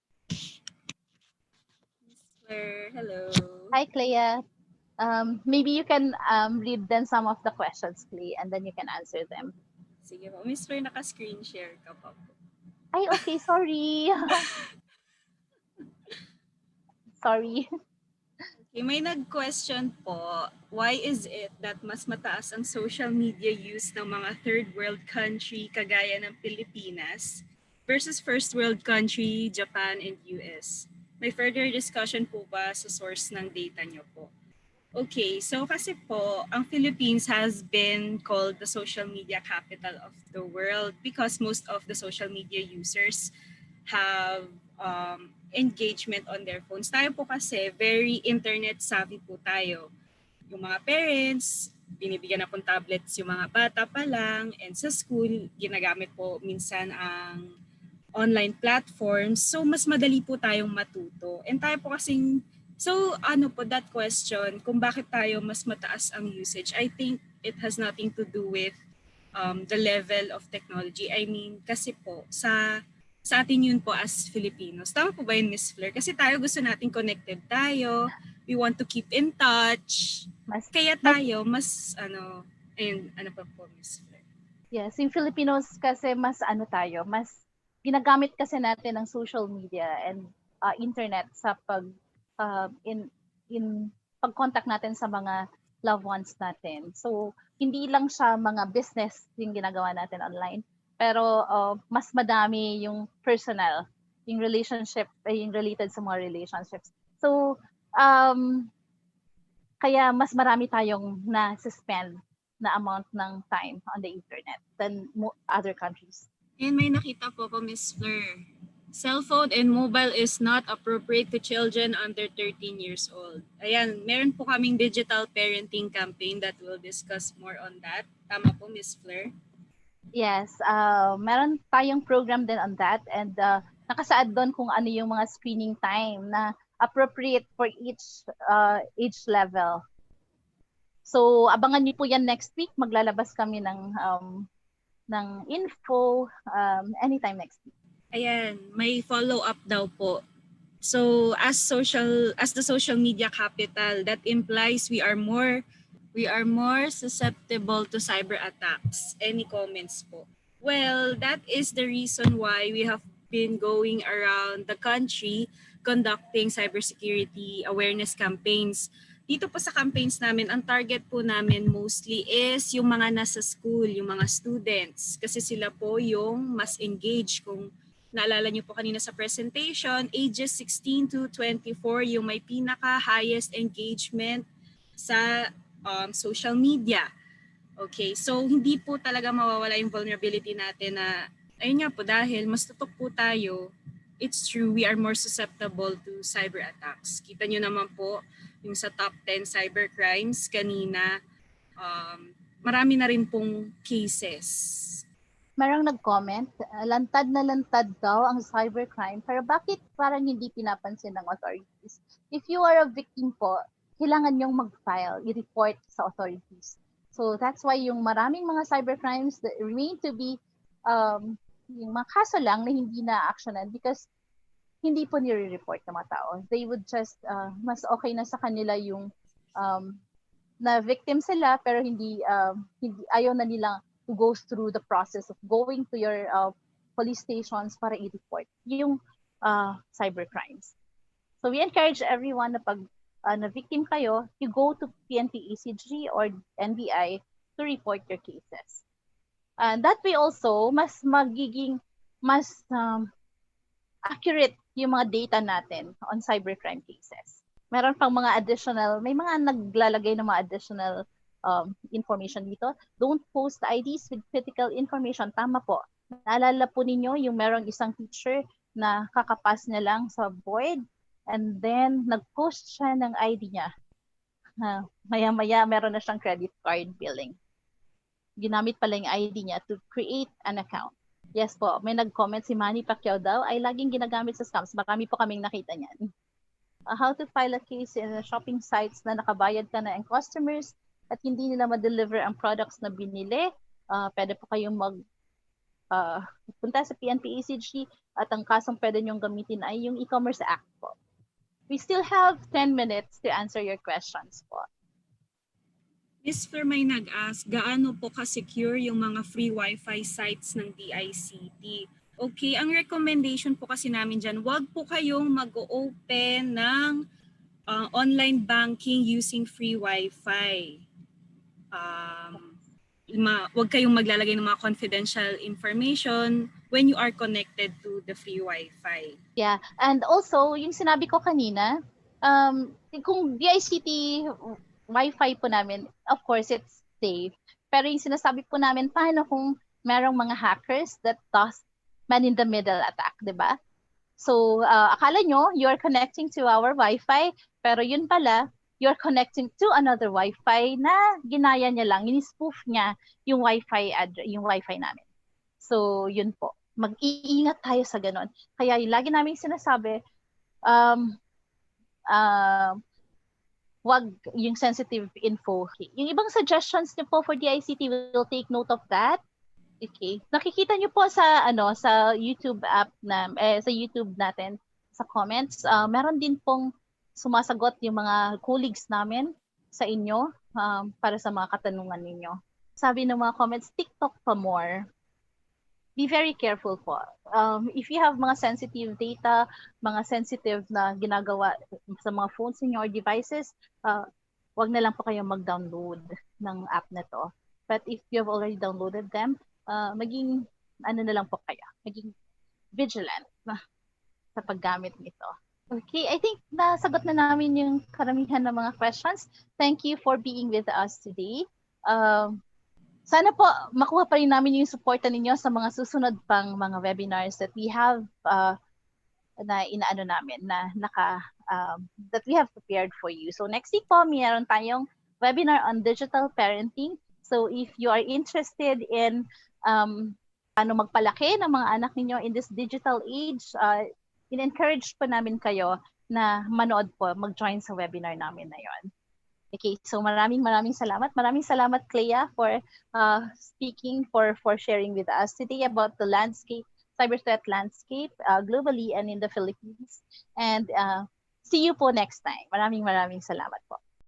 Speaker 2: Fleur, hello.
Speaker 1: Hi, Playa. Maybe you can read then some of the questions, Clay, and then you can answer them.
Speaker 2: Sige po. Miss Fleur, naka-screen share ka pa po.
Speaker 1: Ay, okay, sorry. Sorry.
Speaker 2: Okay, may nag-question po, why is it that mas mataas ang social media use ng mga third world country kagaya ng Pilipinas versus first world country, Japan and US? May further discussion po ba sa source ng data nyo po? Okay, so kasi po, ang Philippines has been called the social media capital of the world because most of the social media users have engagement on their phones. Tayo po kasi very internet savvy po tayo. Yung mga parents, binibigyan na pong tablets yung mga bata pa lang, and sa school, ginagamit po minsan ang online platforms. So mas madali po tayong matuto. And tayo po kasing, so ano po that question, kung bakit tayo mas mataas ang usage, I think it has nothing to do with the level of technology. I mean, kasi po sa atin yun po as Filipinos. Tama po ba yun, Miss Fleur? Kasi tayo gusto natin connected tayo. We want to keep in touch. Kaya tayo mas ano pa po, Miss Fleur?
Speaker 1: Yes, yung Filipinos kasi mas mas ginagamit kasi natin ang social media and internet sa pag-contact natin sa mga loved ones natin. So, hindi lang siya mga business yung ginagawa natin online, pero mas madami yung personal, yung relationship, yung related sa mga relationships. So, kaya mas marami tayong na-suspend na amount ng time on the internet than other countries.
Speaker 2: And may nakita po ko, Ms. Fleur. Cellphone and mobile is not appropriate to children under 13 years old. Ayan, meron po kaming digital parenting campaign that will discuss more on that. Tama po, Ms. Fleur?
Speaker 1: Yes, meron tayong program din on that, and nakasaad doon kung ano yung mga screening time na appropriate for each age level. So, abangan niyo po yan next week. Maglalabas kami ng info anytime next week.
Speaker 2: Ayan, may follow-up daw po. So, as the social media capital, that implies we are more susceptible to cyber attacks. Any comments po? Well, that is the reason why we have been going around the country conducting cybersecurity awareness campaigns. Dito po sa campaigns namin, ang target po namin mostly is yung mga nasa school, yung mga students. Kasi sila po yung mas engaged. Kung naalala niyo po kanina sa presentation, ages 16 to 24 yung may pinaka-highest engagement sa social media. Okay, so hindi po talaga mawawala yung vulnerability natin na, ayun nga po, dahil mas tutok po tayo, it's true, we are more susceptible to cyber attacks. Kita nyo naman po, yung sa top 10 cyber crimes kanina, marami na rin pong cases.
Speaker 1: Merong nag-comment, lantad na lantad daw ang cybercrime, pero bakit parang hindi pinapansin ng authorities? If you are a victim po, kailangan yung mag-file, i-report sa authorities. So that's why yung maraming mga cybercrimes that remain to be yung mga kaso lang na hindi na-actionan because hindi po nire-report ng mga tao. They would just, mas okay na sa kanila yung na victim sila pero hindi ayaw na nilang to go through the process of going to your police stations para i-report yung cybercrimes. So we encourage everyone na pag na victim kayo, you go to PNP ECG or NBI to report your cases. And that way also, mas magiging mas accurate yung mga data natin on cybercrime cases. Meron pang mga additional, may mga naglalagay ng mga additional information dito. Don't post IDs with critical information. Tama po. Naalala po ninyo yung merong isang teacher na kakapas niya lang sa board and then nag-post siya ng ID niya. Maya-maya meron na siyang credit card billing. Ginamit pala yung ID niya to create an account. Yes po, may nag-comment si Manny Pacquiao daw ay laging ginagamit sa scams. Marami po kaming nakita niyan. How to file a case in shopping sites na nakabayad ka na ang customers at hindi nila ma-deliver ang products na binili. Pwede po kayong punta sa PNP ECG at ang kasong pwede nyong gamitin ay yung E-Commerce Act po. We still have 10 minutes to answer your questions po.
Speaker 2: Ms. Fleur may nag-ask, gaano po ka-secure yung mga free Wi-Fi sites ng DICT? Okay, ang recommendation po kasi namin dyan, wag po kayong mag-open ng online banking using free Wi-Fi. Wag kayong maglalagay ng mga confidential information when you are connected to the free Wi-Fi.
Speaker 1: Yeah, and also, yung sinabi ko kanina, kung DICT Wi-Fi po namin, of course, it's safe. Pero yung sinasabi po namin, paano kung merong mga hackers that does man-in-the-middle attack, di ba? So, akala nyo, you're connecting to our Wi-Fi, pero yun pala, you're connecting to another Wi-Fi na ginaya niya lang, in-spoof niya yung Wi-Fi namin. So, yun po. Mag-iingat tayo sa ganun. Kaya yung lagi namin sinasabi, wag yung sensitive info. Yung ibang suggestions niyo po for DICT, we'll take note of that. Okay. Nakikita niyo po sa sa YouTube app sa YouTube natin sa comments. Meron din pong sumasagot yung mga colleagues namin sa inyo para sa mga katanungan ninyo. Sabi ng mga comments, TikTok pa more. Be very careful po. If you have mga sensitive data, mga sensitive na ginagawa sa mga phones niyo or devices, wag na lang po kayong mag-download ng app na to. But if you have already downloaded them, maging na lang po kayo, maging vigilant sa paggamit nito. Okay, I think nasagot na namin yung karamihan ng mga questions. Thank you for being with us today. Sana po makuha pa rin namin yung suporta ninyo sa mga susunod pang mga webinars that we have na inaano namin na that we have prepared for you. So next week po, mayroon tayong webinar on digital parenting. So if you are interested in paano magpalaki ng mga anak ninyo in this digital age, in-encourage pa namin kayo na manood po, mag-join sa webinar namin na yon. Okay, so maraming salamat. Maraming salamat, Playa, for speaking, for sharing with us today about the landscape, cyber threat landscape globally and in the Philippines. And see you po next time. Maraming salamat po.